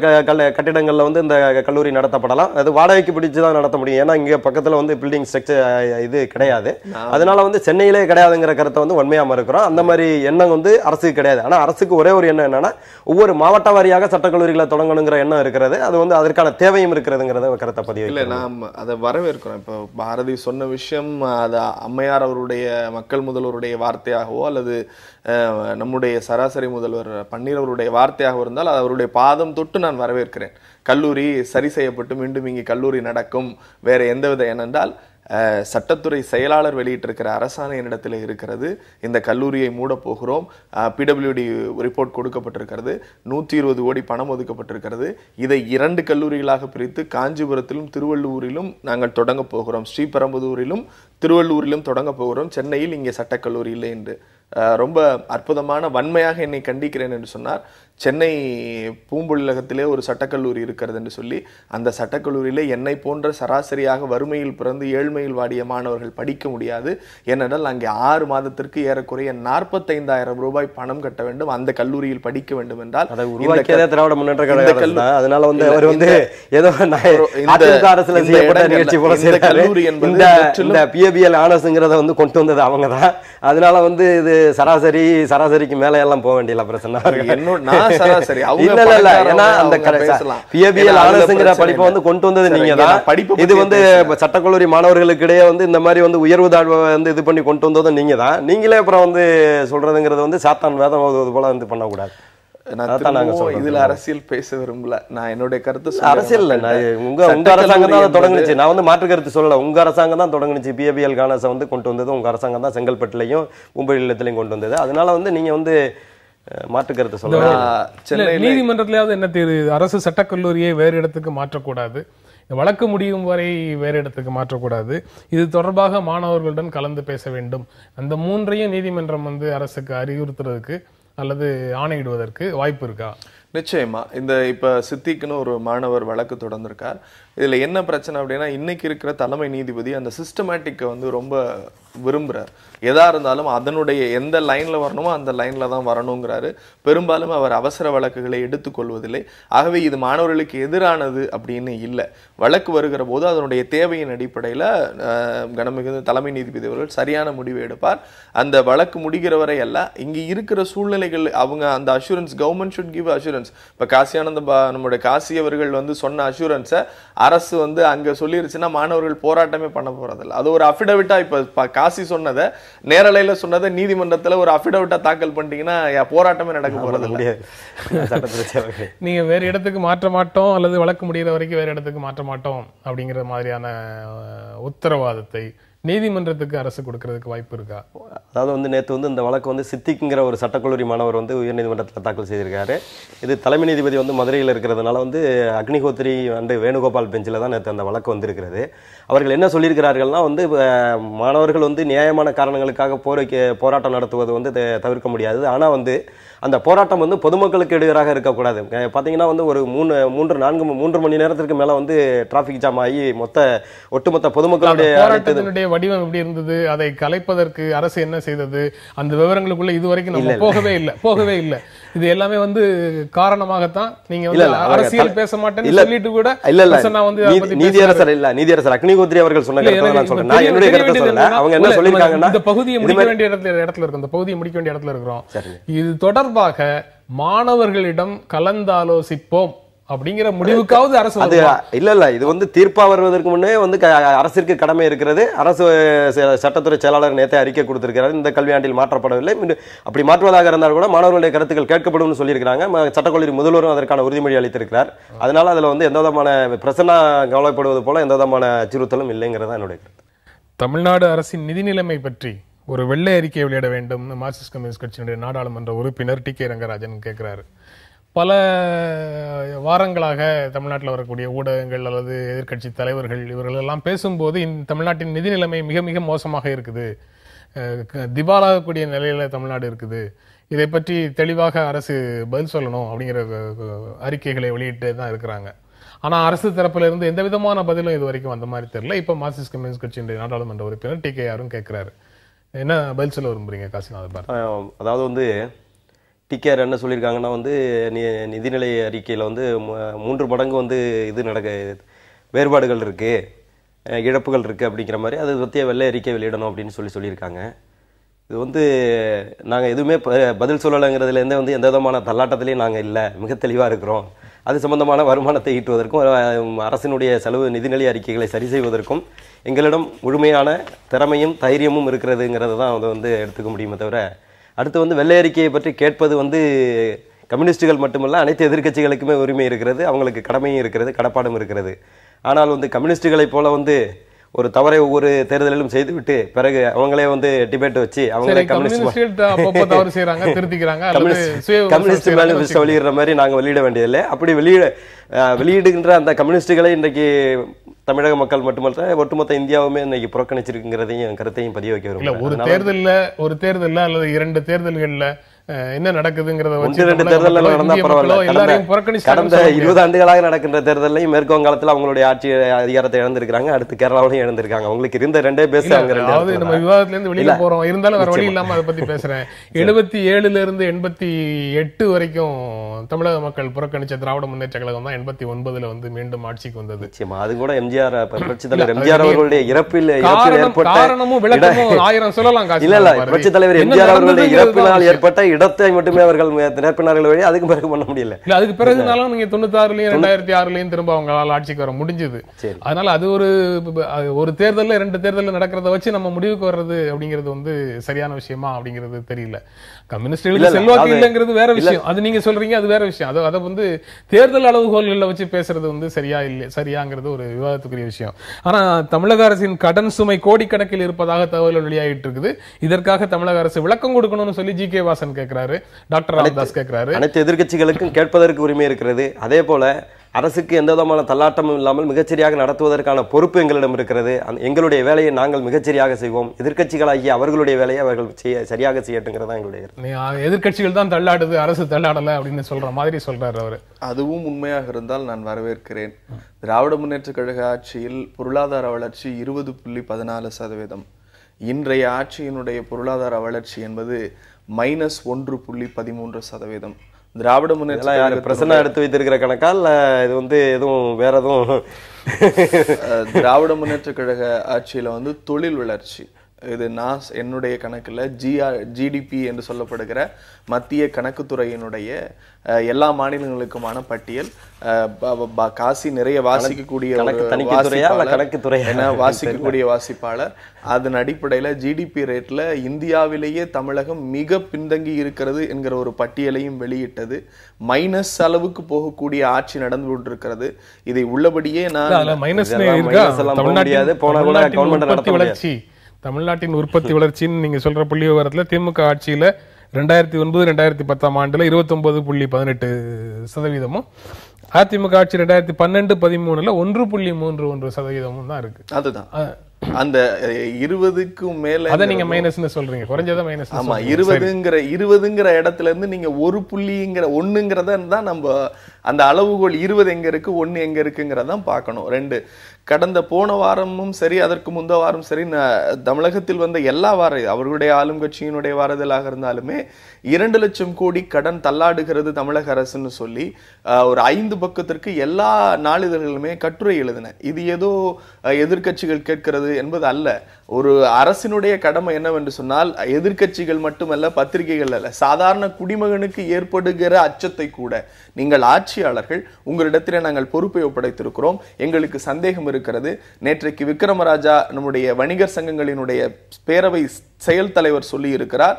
கட்டிடங்கள்ல வந்து இந்த கல்லூரி நடத்தப்படலாம். அது வாடகைக்கு பிடிச்சுதான் நடத்த முடியும். ஏன்னா இங்க பக்கத்துல வந்து பில்டிங் ஸ்ட்ரக்சர் இது கிடையாது. அதனால வந்து சென்னையிலே கிடையாதுங்கிற கருத்தை வந்து வன்மையா இருக்கிறோம். அந்த மாதிரி எண்ணம் வந்து அரசுக்கு கிடையாது. ஆனா அரசுக்கு ஒரே ஒரு எண்ணம் என்னன்னா, ஒவ்வொரு மாவட்ட வாரியாக சட்டக்கல்லூரிகளை தொடங்கணுங்கிற எண்ணம் இருக்கிறது. அது வந்து அதற்கான தேவையும் இருக்கிறதுங்கிறத கருத்தை பதிவு. இல்ல, நாம் அதை வரவேற்கிறோம். இப்போ பாரதி சொன்ன விஷயம் அது அம்மையார் அவருடைய மக்கள் முதல்வருடைய வார்த்தையாகவோ அல்லது நம்முடைய சராசரி முதல்வர் பன்னீர் அவருடைய வார்த்தையாக இருந்தால் அது அவருடைய பாதம் தொட்டு நான் வரவேற்கிறேன். கல்லூரி சரி செய்யப்பட்டு மீண்டும் இங்கே கல்லூரி நடக்கும். வேற எந்தவித ஏனென்றால் சட்டத்துறை செயலாளர் வெளியிட்டிருக்கிற அரசாணை என்னிடத்தில் இருக்கிறது. இந்த கல்லூரியை மூட போகிறோம். பிடபிள்யூடி ரிப்போர்ட் கொடுக்கப்பட்டிருக்கிறது. 120 கோடி பணம் ஒதுக்கப்பட்டிருக்கிறது. இதை 2 கல்லூரிகளாக பிரித்து காஞ்சிபுரத்திலும் திருவள்ளூரிலும் நாங்கள் தொடங்க போகிறோம். ஸ்ரீபெரும்புதூரிலும் திருவள்ளூரிலும் தொடங்க போகிறோம். சென்னையில் இங்கே சட்டக்கல்லூரி இல்லை என்று ரொம்ப அற்புதமான வன்மையாக என்னை கண்டிக்கிறேன் என்று சொன்னார். சென்னை பூம்புலகத்திலே ஒரு சட்டக்கல்லூரி இருக்கிறது என்று சொல்லி அந்த சட்டக்கல்லூரியிலே என்னை போன்ற சராசரியாக வறுமையில் பிறந்து ஏழ்மையில் வாடிய மாணவர்கள் படிக்க முடியாது. ஏனென்றால் அங்கே 6 மாதத்திற்கு ஏறக்குறைய 45,000 ரூபாய் பணம் கட்ட வேண்டும். அந்த கல்லூரியில் படிக்க வேண்டும் என்றால் திராவிட முன்னேற்ற கழகம். அதனால வந்து அவர் வந்து ஏதோ அரசுல செய்யப்பட்ட நிகழ்ச்சி போல கல்லூரி என்பது பிஏபிஎல் ஆனர்ஸ்ங்கிறத வந்து கொண்டு வந்தது அவங்கதான். அதனால வந்து இது சராசரிக்கு மேல எல்லாம் போக வேண்டிய பிரச்சனை. படிப்பை வந்து கொண்டு வந்தது நீங்க தான். இது வந்து சட்டக்கல்லூரி மாணவர்களுக்கு இடையே வந்து இந்த மாதிரி வந்து உயர்வு தாழ்வை வந்து இது பண்ணி கொண்டு வந்ததும் நீங்க தான். நீங்களே அப்புறம் வந்து சொல்றதுங்கிறது வந்து சாத்தான் வேதம் ஓதுவது போல வந்து பண்ணக்கூடாது. இதுல அரசியல் பேச விரும்பல. நான் என்னுடைய கருத்து அரசியல் உங்க அரசாங்கம் தான் தொடங்குச்சு. நான் வந்து மாற்று கருத்து சொல்லல. உங்க அரசாங்கம் தான் தொடங்குச்சு. பிஏபிஎல் கானஸை வந்து கொண்டு வந்தது உங்க அரசாங்கம் தான். செங்கல்பட்டுலையும் பூம்புலகத்திலையும் கொண்டு வந்தது. அதனால வந்து நீங்க வந்து மாற்று கருத்து சொல்ல நீதிமன்றத்திலேயாவது என்ன தீர்வு? அரசு சட்டக்கல்லூரியை வேறு இடத்துக்கு மாற்றக்கூடாது, வழக்கு முடியும் வரை வேறு இடத்துக்கு மாற்றக்கூடாது, இது தொடர்பாக மாணவர்களுடன் கலந்து பேச வேண்டும். அந்த 3ஐயும் நீதிமன்றம் வந்து அரசுக்கு அறிவுறுத்துறதுக்கு அல்லது ஆணையிடுவதற்கு வாய்ப்பு இருக்கா? நிச்சயமா. இந்த இப்ப சித்திக்குன்னு ஒரு மாணவர் வழக்கு தொடர்ந்திருக்கார். இதுல என்ன பிரச்சனை அப்படின்னா, இன்னைக்கு இருக்கிற தலைமை நீதிபதி அந்த சிஸ்டமேட்டிக்கை வந்து ரொம்ப விரும்புறார். எதா இருந்தாலும் அதனுடைய எந்த லைன்ல வரணுமோ அந்த லைன்ல தான் வரணுங்கிறாரு. பெரும்பாலும் அவர் அவசர வழக்குகளை எடுத்துக்கொள்வதில்லை. ஆகவே இது மாணவர்களுக்கு எதிரானது அப்படின்னு இல்லை. வழக்கு வருகிற போது அதனுடைய தேவையின் அடிப்படையில் கனமிகுந்த தலைமை நீதிபதி அவர்கள் சரியான முடிவை எடுப்பார். அந்த வழக்கு முடிகிற வரை அல்ல, இங்கே இருக்கிற சூழ்நிலைகள் அவங்க அந்த assurance, government should give assurance. இப்போ காசியானந்த நம்முடைய காசி அவர்கள் வந்து சொன்ன அஷூரன்ஸை அரசு வந்து அங்க சொல்லிருச்சுன்னா மாணவர்கள் போராட்டமே பண்ண போறதில்லை. அது ஒரு அஃபிடவிட்டா, இப்ப காசி சொன்னதை நேரலையில சொன்னதை நீதிமன்றத்துல ஒரு அஃபிடவிட்டா தாக்கல் பண்ணிட்டீங்கன்னா போராட்டமே நடக்க போறது இல்லை. நீங்க வேற இடத்துக்கு மாற்ற மாட்டோம் அல்லது வழக்கு முடிகிற வரைக்கும் வேற இடத்துக்கு மாற்ற மாட்டோம் அப்படிங்கிற மாதிரியான உத்தரவாதத்தை நீதிமன்றத்துக்கு அரசு கொடுக்கறதுக்கு வாய்ப்பு இருக்கா? அதாவது வந்து நேற்று வந்து இந்த வழக்கு வந்து சித்திக்குங்கிற ஒரு சட்டக்கல்லூரி மாணவர் வந்து உயர்நீதிமன்றத்தில் தாக்கல் செய்திருக்காரு. இது தலைமை நீதிபதி வந்து மதுரையில் இருக்கிறதுனால வந்து அக்னிஹோத்ரி அண்டு வேணுகோபால் பெஞ்சில் தான் நேற்று அந்த வழக்கு வந்திருக்கிறது. அவர்கள் என்ன சொல்லியிருக்கிறார்கள்னா வந்து மாணவர்கள் வந்து நியாயமான காரணங்களுக்காக போராட்டம் நடத்துவது வந்து தவிர்க்க முடியாது. ஆனால் வந்து அந்த போராட்டம் வந்து பொதுமக்களுக்கு இடையூறாக இருக்கக்கூடாது. பார்த்தீங்கன்னா வந்து ஒரு 3 மணி நேரத்திற்கு மேலே வந்து டிராஃபிக் ஜாம் ஆகி ஒட்டுமொத்த பொதுமக்களுடைய வடிவம் எப்படி இருந்தது, அதை கலைப்பதற்கு அரசு என்ன செய்தது, அந்த விவரங்களுக்குள்ள இதுவரைக்கும் நம்ம போகவே இல்லை. இது எல்லாமே வந்து காரணமாகத்தான் நீங்க வந்து அரசியல் பேச மாட்டேன்னு சொல்லிட்டு கூட நீதியரசர் அக்னிஹோத்ரி அவர்கள் சொன்ன கருத்தை நான் சொல்றேன். நான் என்னுடைய கருத்தை சொல்லல. அவங்க என்ன சொல்லிருக்காங்கன்னா, இந்த பகுதியை முடிக்க வேண்டிய இடத்துல இருக்கோம். இந்த பகுதியை முடிக்க வேண்டிய இடத்துல இருக்கிறோம். இது தொடர்பாக மாணவர்களிடம் கலந்தாலோசிப்போம் அப்படிங்கிற முடிவுக்காவது அரசு இல்ல இது வந்து தீர்ப்பா வருவதற்கு முன்னே வந்து அரசிற்கு கடமை இருக்கிறது. அரசு சட்டத்துறை செயலாளர் நேற்று அறிக்கை கொடுத்திருக்கிறார். இந்த கல்வியாண்டில் மாற்றப்படவில்லை. அப்படி மாற்றுவதாக இருந்தால் கூட மாணவர்களுடைய கருத்துக்கள் கேட்கப்படும் சொல்லியிருக்கிறாங்க. சட்டக்கல்லூரி முதல்வரும் அதற்கான உறுதிமொழி அளித்திருக்கிறார். அதனால அதுல வந்து எந்த விதமான பிரச்சனை கவலைப்படுவது போல எந்த விதமான அச்சுறுத்தலும் இல்லைங்கிறதா என்னுடைய கருத்து. தமிழ்நாடு அரசின் நிதி நிலைமை பற்றி ஒரு வெள்ளை அறிக்கை வெளியிட வேண்டும் மார்க்சிஸ்ட் கம்யூனிஸ்ட் கட்சியினுடைய நாடாளுமன்ற உறுப்பினர் டி.கே. ரங்கராஜன் கேட்கிறாரு. பல வாரங்களாக தமிழ்நாட்டில் வரக்கூடிய ஊடகங்கள் அல்லது எதிர்கட்சி தலைவர்கள் இவர்கள் எல்லாம் பேசும்போது இந்த தமிழ்நாட்டின் நிதி நிலைமை மிக மிக மோசமாக இருக்குது, திவாலாகக்கூடிய நிலையில தமிழ்நாடு இருக்குது, இதை பற்றி தெளிவாக அரசு பதில் சொல்லணும் அப்படிங்கிற அறிக்கைகளை வெளியிட்டு தான் இருக்கிறாங்க. ஆனா அரசு தரப்புல இருந்து எந்த விதமான பதிலும் இது வரைக்கும் அந்த மாதிரி தெரியல. இப்ப மார்க்சிஸ்ட் கம்யூனிஸ்ட் கட்சியினுடைய நாடாளுமன்ற உறுப்பினர் டி.கே. யாரும் கேட்கிறாரு. என்ன பதில் சொல்ல விரும்புறீங்க காசிநாதன்? அதாவது வந்து டிகேஆர் என்ன சொல்லியிருக்காங்கன்னா வந்து நிதிநிலை அறிக்கையில் வந்து 3 மடங்கு வந்து வேறுபாடுகள் இருக்கு, இழப்புகள் இருக்கு அப்படிங்கிற மாதிரி அது பற்றிய வெள்ளை அறிக்கை வெளியிடணும் அப்படின்னு சொல்லியிருக்காங்க. இது வந்து நாங்கள் எதுவுமே பதில் சொல்லலைங்கிறதுலேருந்தே வந்து எந்த விதமான தள்ளாட்டத்திலையும் நாங்கள் இல்லை, மிக தெளிவாக இருக்கிறோம். அது சம்பந்தமான வருமானத்தை ஈட்டுவதற்கும் அரசினுடைய செலவு நிதிநிலை அறிக்கைகளை சரி செய்வதற்கும் எங்களிடம் முழுமையான திறமையும் தைரியமும் இருக்கிறதுங்கிறது தான் அதை வந்து எடுத்துக்க முடியுமே தவிர, அடுத்து வந்து வெள்ளை அறிக்கையை பற்றி கேட்பது வந்து கம்யூனிஸ்டுகள் மட்டுமல்ல, அனைத்து எதிர்க்கட்சிகளுக்குமே உரிமை இருக்கிறது, அவங்களுக்கு கடமையும் இருக்கிறது, கடப்பாடும் இருக்கிறது. ஆனால் வந்து கம்யூனிஸ்டுகளை போல வந்து ஒரு தவறை ஒவ்வொரு தேர்தலிலும் செய்துவிட்டு பிறகு அவங்களே வந்து டிபேட் வச்சு அவங்களே கம்யூனிஸ்ட் மேனிஃபெஸ்டோ வெளியிடுற மாதிரி நாங்கள் வெளியிட வேண்டியதில்லை. அப்படி வெளியிடுகின்ற அந்த கம்யூனிஸ்டுகளை இன்றைக்கு தமிழக மக்கள் மட்டுமல்ல ஒட்டுமொத்த இந்தியாவுமே இன்னைக்கு புறக்கணிச்சிருக்குங்கிறதையும் கருத்தையும் பதிய வைக்க வரும். ஒரு தேர்தல்ல அல்லது 2 தேர்தல்கள்ல என்ன நடக்குதுங்கிறத வச்சு 2 தேர்தல்கள் நடந்தா பரவாயில்ல. கடந்த 20 ஆண்டுகளாக நடக்கின்ற தேர்தலையும் மேற்கு வங்காளத்தில் அவங்களுடைய ஆட்சி அதிகாரத்தை இழந்திருக்காங்க, அடுத்து கேரளாவிலையும் இழந்திருக்காங்க. அவங்களுக்கு இருந்த 2 பேச நம்ம விவாதத்துல இருந்து வெளியில போறோம், இருந்தாலும் வேற வழி இல்லாம அதை பத்தி பேசுறேன். 77 இருந்து 88 வரைக்கும் தமிழக மக்கள் புறக்கணிச்ச திராவிட முன்னேற்ற கழகம் தான் 89ல வந்து மீண்டும் ஆட்சிக்கு வந்தது. அது கூட எம்ஜிஆர் புரட்சித் தலைவர் எம்ஜிஆர் அவர்களுடைய இறப்பில் ஏற்பட்ட காரணமும் விளக்கமும் 1000 சொல்லலாம். இல்ல புரட்சித் தலைவர் எம்ஜிஆர் அவர்களுடைய இறப்பினால் ஏற்பட்ட இடத்தை மட்டுமே அவர்கள் நிரப்பினார்கள் வழி, அதுக்கு பிறகு பண்ண முடியல. இல்ல அதுக்கு பிறகுனாலும் நீங்க 96லயும் 2006லயும் திரும்ப அவங்களால ஆட்சிக்கு வர முடிஞ்சது. அதனால அது ஒரு தேர்தல்ல 2 தேர்தல்ல நடக்கிறத வச்சு நம்ம முடிவுக்கு வர்றது அப்படிங்கிறது வந்து சரியான விஷயமா அப்படிங்கிறது தெரியல. கம்யூனிஸ்டுகளுக்கு செல்வாக்கு இல்லைங்கிறது வேற விஷயம், அது நீங்க சொல்றீங்க, அது வேற விஷயம். அதை வந்து தேர்தல் அளவுகோல்களை வச்சு பேசுறது வந்து சரியாங்கிறது ஒரு விவாதத்துக்குரிய விஷயம். ஆனா தமிழக அரசின் கடன் சுமை கோடிக்கணக்கில் இருப்பதாக தகவல் வெளியாகிட்டு இருக்குது. இதற்காக தமிழக அரசு விளக்கம் கொடுக்கணும்னு சொல்லி ஜி கே வாசன் கேட்கிறாரு, டாக்டர் ராமதாஸ் கேட்கிறாரு. அனைத்து எதிர்க்கட்சிகளுக்கும் கேட்பதற்கு உரிமை இருக்கிறது. அதே போல அரசுக்கு எந்த விதமான தள்ளாட்டமும் இல்லாமல் மிகச்சரியாக நடத்துவதற்கான பொறுப்பு எங்களிடம் இருக்கிறது. எங்களுடைய வேலையை நாங்கள் மிகச்சரியாக செய்வோம். எதிர்க்கட்சிகளாகிய அவர்களுடைய வேலையை அவர்கள் சரியாக செய்யட்டுங்கிறதா எங்களுடைய. எதிர்க்கட்சிகள் தான் தள்ளாடுது, அரசு தள்ளாடல அப்படின்னு சொல்ற மாதிரி சொல்றாரு அவரு. அதுவும் உண்மையாக இருந்தால் நான் வரவேற்கிறேன். திராவிட முன்னேற்ற கழக ஆட்சியில் பொருளாதார வளர்ச்சி 20.14%. இன்றைய ஆட்சியினுடைய பொருளாதார வளர்ச்சி என்பது -1.13%. திராவிட முன்னேற்ற பிரசன்னா எடுத்து வைத்திருக்கிற கணக்கா இல்ல இது வந்து எதுவும் வேற எதுவும்? திராவிட முன்னேற்ற கழக ஆட்சியில வந்து தொழில் வளர்ச்சி, இது நான் என்னுடைய கணக்குல ஜிடிபி என்று சொல்லப்படுகிற மத்திய கணக்குத்துறையினுடைய எல்லா மாநிலங்களுக்குமான பட்டியல். காசி நிறைய வாசிக்கக்கூடிய வாசிக்கக்கூடிய வாசிப்பாளர். அதன் அடிப்படையில ஜிடிபி ரேட்ல இந்தியாவிலேயே தமிழகம் மிக பின்தங்கி இருக்கிறது என்கிற ஒரு பட்டியலையும் வெளியிட்டது. மைனஸ் அளவுக்கு போகக்கூடிய ஆட்சி நடந்து கொண்டிருக்கிறது. இதை உள்ளபடியே தமிழ்நாட்டின் உற்பத்தி வளர்ச்சின்னு நீங்க சொல்ற புள்ளி விவரத்துல திமுக ஆட்சியில 2009-2010 ஆண்டுல 29.18%, அதிமுக ஆட்சி 2012-13 1.31% தான் இருக்கு. அதுதான் அந்த 20க்கும் மேல அத நீங்க மைனஸ்னு சொல்றீங்க, குறைஞ்சத மைனஸ். ஆமா, 20ங்கிற இடத்துல இருந்து நீங்க 1.1ங்கிறத தான் நம்ம அந்த அளவுகோல் 20 எங்க இருக்கு 1 எங்க இருக்குங்கிறதான் பார்க்கணும். 2 கடந்த போன வாரமும் சரி அதற்கு முந்த வாரம் சரி தமிழகத்தில் வந்த எல்லா அவர்களுடைய ஆளும் கட்சியினுடைய வாரதலாக இருந்தாலுமே 2 லட்சம் கோடி கடன் தள்ளாடுகிறது தமிழக அரசுன்னு சொல்லி ஒரு 5 பக்கத்திற்கு எல்லா நாளிதழ்களுமே கட்டுரை எழுதின. இது ஏதோ எதிர்க்கட்சிகள் கேட்கிறது என்பது அல்ல. ஒரு அரசினுடைய கடமை என்னவென்று சொன்னால் எதிர்க்கட்சிகள் மட்டுமல்ல, பத்திரிகைகள் அல்ல, சாதாரண குடிமகனுக்கு ஏற்படுகிற அச்சத்தை கூட நீங்கள் ஆட்சியாளர்கள் உங்களிடத்தில் நாங்கள் பொறுப்பை ஒப்படைத்திருக்கிறோம், எங்களுக்கு சந்தேகம் இருக்கிறது. நேற்றைக்கு விக்ரமராஜா நம்முடைய வணிகர் சங்கங்களினுடைய பேரவை செயல் தலைவர் சொல்லி இருக்கிறார்,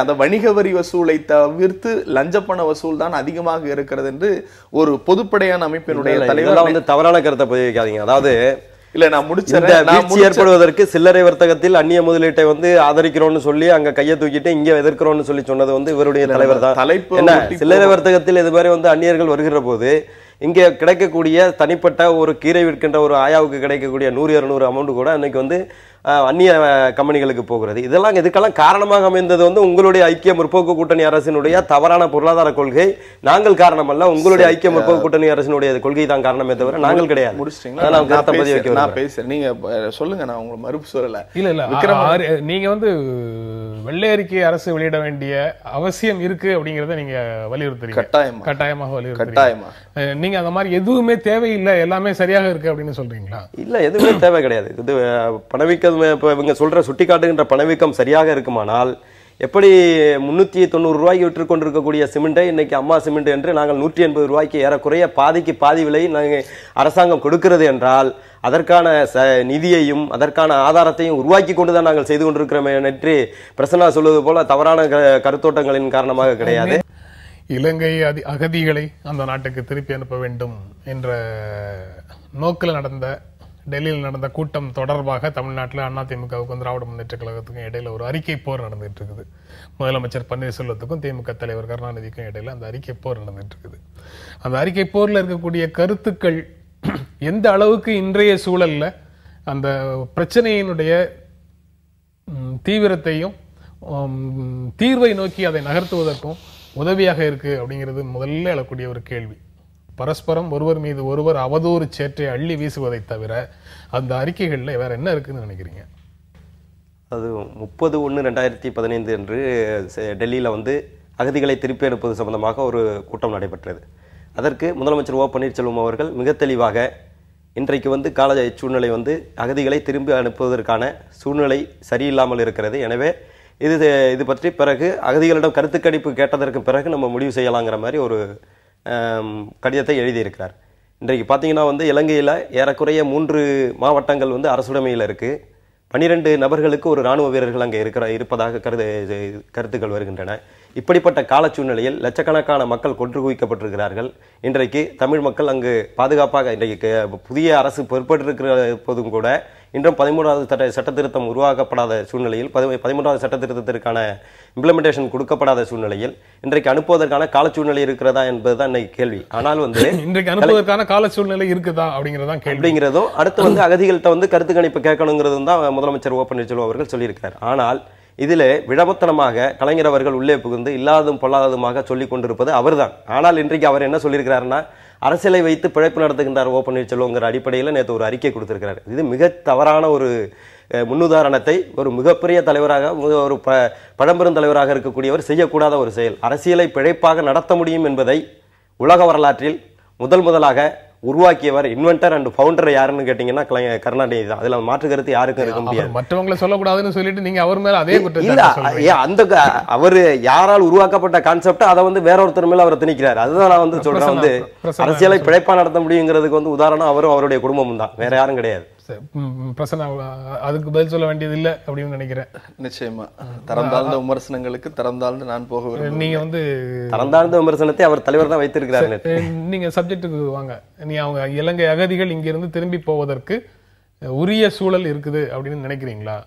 அந்த வணிக வரி வசூலை தவிர்த்து லஞ்சப்பண வசூல் தான் அதிகமாக இருக்கிறது என்று ஒரு பொதுப்படையான அமைப்பினுடைய தலைவர் வந்து தவறான கருத்தை பதிவு வைக்காதீங்க. அதாவது இல்ல நான் முடிச்சேன், ஏற்படுவதற்கு சில்லறை வர்த்தகத்தில் அந்நிய முதலீட்டை வந்து ஆதரிக்கிறோம்னு சொல்லி அங்க கையை தூக்கிட்டு இங்க எதிர்க்கிறோம்னு சொல்லி சொன்னது வந்து இவருடைய தலைவர் தான். என்ன சில்லறை வர்த்தகத்தில் இது மாதிரி வந்து அந்நியர்கள் வருகிற போது இங்கே கிடைக்கக்கூடிய தனிப்பட்ட ஒரு கீரை விற்கின்ற ஒரு ஆயாவுக்கு கிடைக்கக்கூடிய 100-200 அமௌண்ட் கூட இன்னைக்கு வந்து அந்நிய கம்பெனிகளுக்கு போகிறது. இதுக்கெல்லாம் காரணமாக அமைந்தது வந்து உங்களுடைய ஐக்கிய முற்போக்கு கூட்டணி அரசினுடைய தவறான பொருளாதார கொள்கை. நாங்கள் காரணம் அல்ல, உங்களுடைய ஐக்கிய முற்போக்கு கூட்டணி அரசினுடைய கொள்கை தான் காரணமே தவிர நாங்கள் கிடையாது. நான் பேசுறேன், நீங்க சொல்லுங்க, நான் உங்களை மறுப்பு சொல்லல. இல்ல நீங்க வந்து வெள்ளை அறிக்கை அரசு வெளியிட வேண்டிய அவசியம் இருக்கு அப்படிங்கறத நீங்க வலியுறுத்துறீங்க. கட்டாயமாக வலியுறுத்துறீங்க. நீங்க அந்த மாதிரி எதுவுமே தேவையில்லை, எல்லாமே சரியாக இருக்கு அப்படின்னு சொல்றீங்களா? இல்ல, எதுவுமே தேவை கிடையாது. இது பணவீக்கம் இவங்க சொல்ற சுட்டிக்காட்டுகின்ற பணவீக்கம் சரியாக இருக்குமானால் எப்படி 390 ரூபாய்க்கு விற்று கொண்டிருக்கக்கூடிய சிமெண்டை இன்னைக்கு அம்மா சிமெண்ட் என்று நாங்கள் 180 ரூபாய்க்கு ஏறக்குறைய பாதிக்கு பாதி விலை நாங்கள் அரசாங்கம் கொடுக்கிறது என்றால் அதற்கான நிதியையும் அதற்கான ஆதாரத்தையும் உருவாக்கி கொண்டுதான் நாங்கள் செய்து கொண்டிருக்கிறோமே என்று பிரசன்னா சொல்வது போல தவறான கருத்தோட்டங்களின் காரணமாக கிடையாது. இலங்கை அகதிகளை அந்த நாட்டுக்கு திருப்பி அனுப்ப வேண்டும் என்ற நோக்கில் நடந்த டெல்லியில் நடந்த கூட்டம் தொடர்பாக தமிழ்நாட்டில் அதிமுகவுக்கும் திராவிட முன்னேற்ற கழகத்துக்கும் இடையில ஒரு அறிக்கை போர் நடந்துட்டு இருக்குது. முதலமைச்சர் பன்னீர்செல்வத்துக்கும் திமுக தலைவர் கருணாநிதிக்கும் இடையில அந்த அறிக்கை போர் நடந்துட்டு இருக்குது. அந்த அறிக்கை போர்ல இருக்கக்கூடிய கருத்துக்கள் எந்த அளவுக்கு இன்றைய சூழல்ல அந்த பிரச்சனையினுடைய தீவிரத்தையும் தீர்வை நோக்கி அதை நகர்த்துவதற்கும் உதவியாக இருக்கு அப்படிங்கிறது முதல்ல எழக்கூடிய ஒரு கேள்வி. பரஸ்பரம் ஒருவர் மீது ஒருவர் அவதூறு சேற்றை அள்ளி வீசுவதை தவிர அந்த அறிக்கைகள்ல வேற என்ன இருக்குன்னு நினைக்கிறீங்க? அது 30/1/2015 என்று டெல்லியில வந்து அகதிகளை திருப்பி அனுப்புவது சம்பந்தமாக ஒரு கூட்டம் நடைபெற்றது. அதற்கு முதலமைச்சர் ஓ பன்னீர்செல்வம் அவர்கள் மிக தெளிவாக இன்றைக்கு வந்து கால சூழ்நிலை வந்து அகதிகளை திரும்பி அனுப்புவதற்கான சூழ்நிலை சரியில்லாமல் இருக்கிறது. எனவே இது பற்றி பிறகு அகதிகளிடம் கருத்து கணிப்பு கேட்டதற்கு பிறகு நம்ம முடிவு செய்யலாங்கிற மாதிரி ஒரு கடிதத்தை எழுதியிருக்கிறார். இன்றைக்கு பார்த்தீங்கன்னா வந்து இலங்கையில் ஏறக்குறைய 3 மாவட்டங்கள் வந்து அரசுடைமையில் இருக்குது. 12 நபர்களுக்கு ஒரு இராணுவ வீரர்கள் அங்கே இருப்பதாக கருத்துக்கள் வருகின்றன. இப்படிப்பட்ட கால சூழ்நிலையில் லட்சக்கணக்கான மக்கள் கொன்று குவிக்கப்பட்டிருக்கிறார்கள். இன்றைக்கு தமிழ் மக்கள் அங்கு பாதுகாப்பாக இன்றைக்கு புதிய அரசு பொறுப்பேற்றிருக்கிற போதும் கூட இன்றும் 13வது சட்ட திருத்தம் உருவாக்கப்படாத சூழ்நிலையில் 13வது சட்ட திருத்தத்திற்கான இம்ப்ளிமெண்டேஷன் கொடுக்கப்படாத சூழ்நிலையில் இன்றைக்கு அனுப்புவதற்கான கால சூழ்நிலை இருக்கிறதா என்பதுதான் இன்னைக்கு கேள்வி. ஆனால் வந்து இன்றைக்கு அனுப்புவதற்கான கால சூழ்நிலை இருக்குதா அப்படிங்கிறதும் அடுத்து வந்து அகதிகள்கிட்ட வந்து கருத்து கணிப்பு கேட்கணுங்கிறதும் தான் முதலமைச்சர் ஓ பன்னீர்செல்வம் அவர்கள் சொல்லியிருக்கிறார். ஆனால் இதிலே விடமத்தனமாக கலைஞர் அவர்கள் உள்ளே புகுந்து இல்லாததும் பொல்லாததுமாக சொல்லிக் கொண்டிருப்பது அவர்தான். ஆனால் இன்றைக்கு அவர் என்ன சொல்லியிருக்கிறாருன்னா அரசியலை வைத்து பிழைப்பு நடத்துகின்றார் ஓ பன்னீர்செல்வங்கிற அடிப்படையில் நேற்று ஒரு அறிக்கை கொடுத்திருக்கிறார். இது மிக தவறான ஒரு முன்னுதாரணத்தை ஒரு மிகப்பெரிய தலைவராக ஒரு பழம்பெரும் தலைவராக இருக்கக்கூடியவர் செய்யக்கூடாத ஒரு செயல். அரசியலை பிழைப்பாக நடத்த முடியும் என்பதை உலக வரலாற்றில் முதலாக உருவாக்கியவர் இன்வென்டர் அண்ட் ஃபவுண்டர் யாருன்னு கேட்டீங்கன்னா கருணாநிதி தான். அதுல மாற்று கருத்து யாருக்கும் இருக்க முடியாது. மற்றவங்களை சொல்லக்கூடாதுன்னு சொல்லிட்டு நீங்க அவர் மேல அதே அந்த அவரு யாரால் உருவாக்கப்பட்ட கான்செப்ட் அதை வந்து வேற ஒருத்தர் மேல அவர் திணிக்கிறார். அதுதான் நான் வந்து சொல்றேன், வந்து அரசியலை பிழைப்பா நடத்த முடியுங்கிறதுக்கு வந்து உதாரணம் அவரும் அவருடைய குடும்பமும் தான், வேற யாரும் கிடையாது. பிரசன்னா அதுக்கு பதில் சொல்ல வேண்டியது இல்லை அப்படின்னு நினைக்கிறேன். நிச்சயமா தரந்தாழ்ந்த விமர்சனங்களுக்கு தரந்தாழ்ந்து நான் போக நீங்க வந்து தரந்தாழ்ந்த விமர்சனத்தை அவர் தலைவர் தான் வைத்திருக்கிறார். நீங்க சப்ஜெக்டுக்கு வாங்க. நீ அவங்க இலங்கை அகதிகள் இங்கிருந்து திரும்பி போவதற்கு உரிய சூழல் இருக்குது அப்படின்னு நினைக்கிறீங்களா?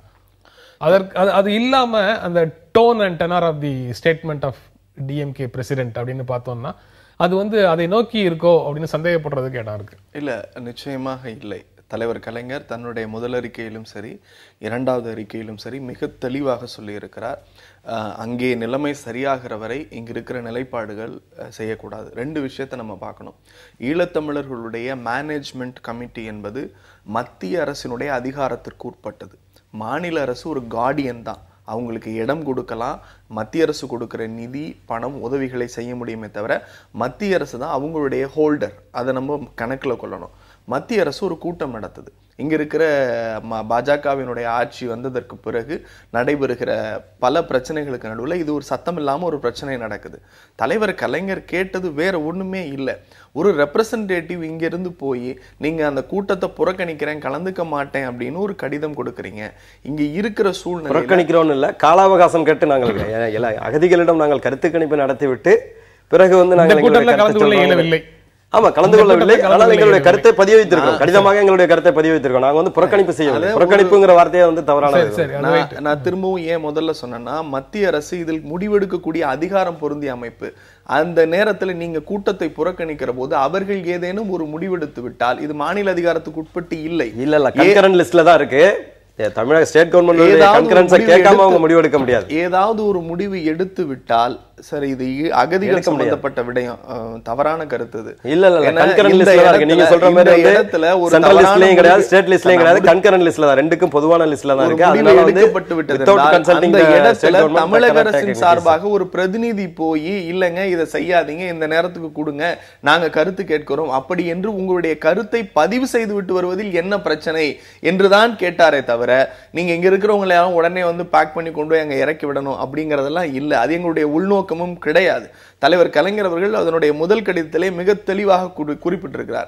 அது இல்லாம அந்த tone and tenor of the statement of DMK president அப்படின்னு பார்த்தோம்னா அது வந்து அதை நோக்கி இருக்கோ அப்படின்னு சந்தேகப்படுறதுக்கு இடம் இருக்கு. இல்ல, நிச்சயமாக இல்லை. தலைவர் கலைஞர் தன்னுடைய முதல் அறிக்கையிலும் சரி இரண்டாவது அறிக்கையிலும் சரி மிக தெளிவாக சொல்லியிருக்கிறார், அங்கே நிலைமை சரியாகிற வரை இங்க இருக்கிற நிலைப்பாடுகள் செய்யக்கூடாது. 2 விஷயத்தை நம்ம பார்க்கணும். ஈழத்தமிழர்களுடைய மேனேஜ்மெண்ட் கமிட்டி என்பது மத்திய அரசினுடைய அதிகாரத்திற்கு உட்பட்டது. மாநில அரசு ஒரு கார்டியன் தான். அவங்களுக்கு இடம் கொடுக்கலாம், மத்திய அரசு கொடுக்கிற நிதி பணம் உதவிகளை செய்ய முடியுமே தவிர மத்திய அரசு தான் அவங்களுடைய ஹோல்டர். அதை நம்ம கணக்கில் கொள்ளணும். மத்திய அரசு ஒரு கூட்டம் நடத்துது. இங்க இருக்கிற பாஜகவினுடைய ஆட்சி வந்ததற்கு பிறகு நடைபெறுகிற பல பிரச்சனைகளுக்கு நடுவில் இது ஒரு சத்தம் இல்லாம ஒரு பிரச்சனை நடக்குது. தலைவர் கலைஞர் கேட்டது வேற ஒண்ணுமே இல்லை, ஒரு ரெப்ரசன்டேட்டிவ் இங்க இருந்து போய் நீங்க அந்த கூட்டத்தை புறக்கணிக்கிறேன் கலந்துக்க மாட்டேன் அப்படின்னு ஒரு கடிதம் கொடுக்குறீங்க. இங்க இருக்கிற சூழ்நிலை புறக்கணிக்கிறோம் இல்ல, காலாவகாசம் கேட்டு நாங்கள் அகதிகளிடம் நாங்கள் கருத்து கணிப்பு நடத்திவிட்டு பிறகு வந்து நாங்கள் ஆமா கலந்து கொள்ளவில்லை. ஆனால் எங்களுடைய கருத்தை பதிவு வைத்திருக்கோம், கடிதமாக எங்களுடைய கருத்தை பதிவு வைத்திருக்கோம். நாங்க வந்து புறக்கணிப்பு செய்யவில்லை. புறக்கணிப்புங்கிற வார்த்தையை வந்து தவறானது. நான் திரும்பவும் ஏன் முதல்ல சொன்னேன்னா மத்திய அரசு இதில் முடிவெடுக்கக்கூடிய அதிகாரம் பொருந்திய அமைப்பு. அந்த நேரத்தில் நீங்க கூட்டத்தை புறக்கணிக்கிற போது அவர்கள் ஏதேனும் ஒரு முடிவெடுத்து விட்டால் இது மாநில அதிகாரத்துக்கு உட்பட்டு இல்லை. இல்ல கன்கரண்ட் லிஸ்ட்ல தான் இருக்கு. தமிழக ஸ்டேட் கவர்மெண்ட் கன்கரன்ஸை கேட்காம அவங்க முடிவு எடுக்க முடியாது. ஏதாவது ஒரு முடிவு எடுத்து விட்டால் சரி, இது அகதிகள் சம்பந்தப்பட்ட விடயம், தவறான கருத்து இது. இல்ல கன்கரன்ட் லிஸ்ட்ல தான் இருக்கு. நீங்க சொல்ற மாதிரி இடத்துல ஒரு சென்ட்ரல் லிஸ்ட்லயும் கிடையாது, ஸ்டேட் லிஸ்ட்லயும் கிடையாது, கன்கரன்ட் லிஸ்ட்ல தான், ரெண்டுக்கும் பொதுவான லிஸ்ட்ல தான் இருக்கு. அதனால எடுக்கப்பட்டு விட்டது. அந்த இடத்துல தமிழக அரசின் சார்பாக ஒரு பிரதிநிதி போய் இல்லங்க இதை செய்யாதீங்க, இந்த நேரத்துக்கு கொடுங்க, நாங்க கருத்து கேட்கிறோம் அப்படி என்று உங்களுடைய கருத்தை பதிவு செய்து விட்டு வருவதில் என்ன பிரச்சனை என்றுதான் கேட்டாரே தவிர, நீங்க இங்க இருக்கிறவங்க யாரும் உடனே வந்து பேக் பண்ணி கொண்டு போய் அங்க இறக்கி விடணும் அப்படிங்கறதெல்லாம் இல்ல. அது எங்களுடைய உள்நோக்கமும் கிடையாது. தலைவர் கலைஞர் அவர்கள் அதனுடைய முதல் கடிதத்திலே மிக தெளிவாக குறிப்பிட்டிருக்கிறார்.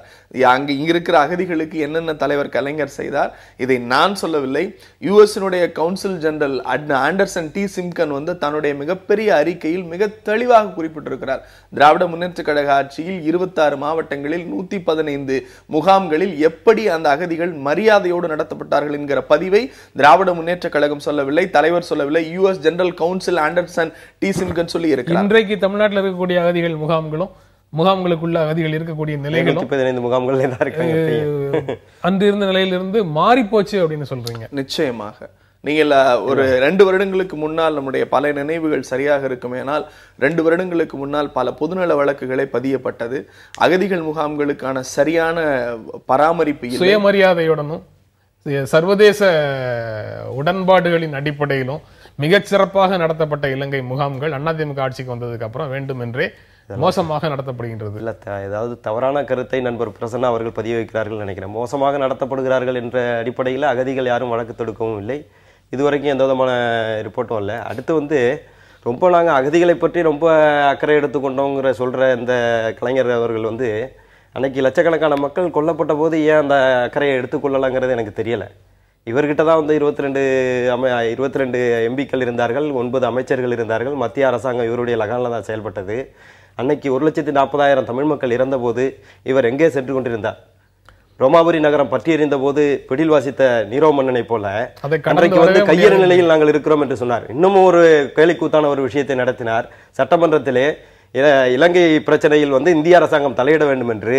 அங்க இங்க இருக்கிற அகதிகளுக்கு என்னென்ன தலைவர் கலைஞர் செய்தார், இதை நான் சொல்லவில்லை. யுஎஸ்னுடைய கவுன்சில் ஜெனரல் ஆண்டர்சன் டி சிம்கன் வந்து தன்னுடைய மிகப்பெரிய அறிக்கையில் மிக தெளிவாக குறிப்பிட்டிருக்கிறார். திராவிட முன்னேற்ற கழக ஆட்சியில் 26 மாவட்டங்களில் 115 முகாம்களில் எப்படி அந்த அகதிகள் மரியாதையோடு நடத்தப்பட்டார்கள் என்கிற பதிவை திராவிட முன்னேற்ற கழகம் சொல்லவில்லை, தலைவர் சொல்லவில்லை, US general council Anderson D சிம்கன் சொல்லி இருக்கிறார். இன்றைக்கு தமிழ்நாட்டில் இருக்கக்கூடிய அகதிகள் முகாம்களும் முகாம்களுக்குள்ள அகதிகள் இருக்கக்கூடிய நிலைகளும் அன்று இருந்த நிலையிலிருந்து மாறி போச்சு அப்படின்னு சொல்றீங்க. நிச்சயமாக நீங்கள் ஒரு 2 வருடங்களுக்கு முன்னால் நம்முடைய பல நினைவுகள் சரியாக இருக்குமேனால் 2 வருடங்களுக்கு முன்னால் பல பொதுநல வழக்குகளை பதியப்பட்டது. அகதிகள் முகாம்களுக்கான சரியான பராமரிப்பு சுயமரியாதையுடனும் சர்வதேச உடன்பாடுகளின் அடிப்படையிலும் மிகச்சிறப்பாக நடத்தப்பட்ட இலங்கை முகாம்கள் அதிமுக ஆட்சிக்கு வந்ததுக்கு அப்புறம் வேண்டும் என்றே மோசமாக நடத்தப்படுகின்றது. இல்ல, ஏதாவது தவறான கருத்தை நண்பர் பிரசன்னா அவர்கள் பதிய வைக்கிறார்கள் நினைக்கிறேன். மோசமாக நடத்தப்படுகிறார்கள் என்ற அடிப்படையில் அகதிகள் யாரும் வழக்கு தொடுக்கவும் இல்லை, இதுவரைக்கும் எந்த விதமான ரிப்போர்ட்டும் இல்லை. அடுத்து வந்து ரொம்ப நாங்கள் அகதிகளை பற்றி ரொம்ப அக்கறை எடுத்துக்கொண்டோங்கிற சொல்ற இந்த கலைஞர் அவர்கள் வந்து அன்னைக்கு லட்சக்கணக்கான மக்கள் கொல்லப்பட்ட போது ஏன் அந்த அக்கறையை எடுத்துக்கொள்ளலாங்கிறது எனக்கு தெரியலை. இவர்கிட்ட தான் வந்து 22 எம்பிக்கள் இருந்தார்கள், 9 அமைச்சர்கள் இருந்தார்கள், மத்திய அரசாங்கம் இவருடைய லகானில் தான் செயல்பட்டது. அன்னைக்கு 1,40,000 தமிழ் மக்கள் இறந்த போது இவர் எங்கே சென்று கொண்டிருந்தார்? ரோமாபுரி நகரம் பற்றி எறிந்த போது பிடில் வாசித்த நீரோ மன்னனை போல அன்றைக்கு வந்து கையறு நிலையில் நாங்கள் இருக்கிறோம் என்று சொன்னார். இன்னமும் ஒரு கேலிக்கூத்தான ஒரு விஷயத்தை நடத்தினார். சட்டமன்றத்திலே இலங்கை பிரச்சனையில் வந்து இந்திய அரசாங்கம் தலையிட வேண்டும் என்று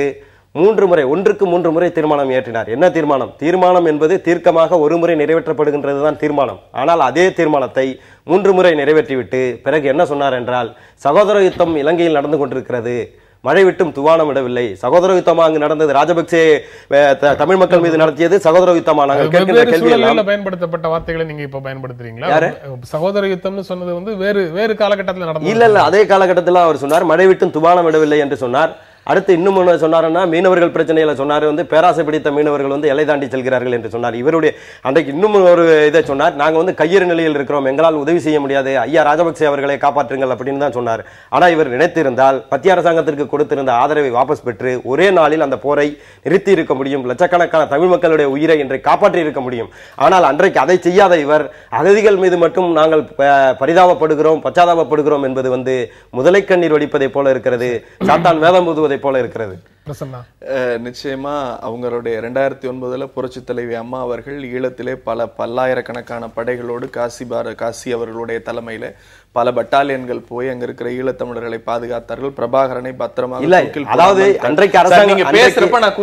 3 முறை 1க்கு 3 முறை தீர்மானம் இயற்றினார். என்ன தீர்மானம்? தீர்மானம் என்பது தீர்க்கமாக ஒரு முறை நிறைவேற்றப்படுகின்றது தான் தீர்மானம். ஆனால் அதே தீர்மானத்தை 3 முறை நிறைவேற்றிவிட்டு பிறகு என்ன சொன்னார் என்றால், சகோதர யுத்தம் இலங்கையில் நடந்து கொண்டிருக்கிறது, மழை விட்டும் துவானம் விடவில்லை. சகோதர யுத்தமா அங்கு நடந்தது? ராஜபக்சே தமிழ் மக்கள் மீது நடத்தியது சகோதர யுத்தமா? நாங்கள் கேட்கிற கேள்வி பயன்படுத்தப்பட்ட வார்த்தைகளை நீங்க இப்ப பயன்படுத்துறீங்களா? சகோதர யுத்தம்னு சொன்னது வந்து வேறு காலகட்டத்தில் நடந்தது. இல்ல, அதே காலகட்டத்தில் அவர் சொன்னார் மழை விட்டும் துவானம் விடவில்லை என்று சொன்னார். அடுத்து இன்னும் ஒன்று சொன்னாருன்னா, மீனவர்கள் பிரச்சனையில சொன்னார் வந்து பேராசை பிடித்த மீனவர்கள் வந்து எல்லை தாண்டி செல்கிறார்கள் என்று சொன்னார். இவருடைய அன்றைக்கு இன்னும் ஒரு இதை சொன்னார், நாங்க வந்து கையறு நிலையில் இருக்கிறோம், எங்களால் உதவி செய்ய முடியாது, ஐயா ராஜபக்சே அவர்களை காப்பாற்றுங்கள் அப்படின்னு தான் சொன்னார். ஆனா இவர் நினைத்திருந்தால் மத்திய அரசாங்கத்திற்கு கொடுத்திருந்த ஆதரவை வாபஸ் பெற்று ஒரே நாளில் அந்த போரை நிறுத்தி இருக்க முடியும், லட்சக்கணக்கான தமிழ் மக்களுடைய உயிரை இன்றை காப்பாற்றி இருக்க முடியும். ஆனால் அன்றைக்கு அதை செய்யாத இவர் அகதிகள் மீது மட்டும் நாங்கள் பரிதாபப்படுகிறோம், பச்சாதாபப்படுகிறோம் என்பது வந்து முதலை கண்ணீர் வடிப்பதை போல இருக்கிறது, சாத்தான் வேதம் ஊதுவதை போல இருக்கிறது. நிச்சயமா அவங்களுடைய 2009 புரட்சி தலைவி அம்மா அவர்கள் ஈழத்திலே பல்லாயிரக்கணக்கான படைகளோடு காசி அவர்களுடைய தலைமையில பல பட்டாலியன்கள் போய் அங்க இருக்கிற ஈழத்தமிழர்களை பாதுகாத்தார்கள். பிரபாகரனை பத்திரமாக பேசுறப்ப நான்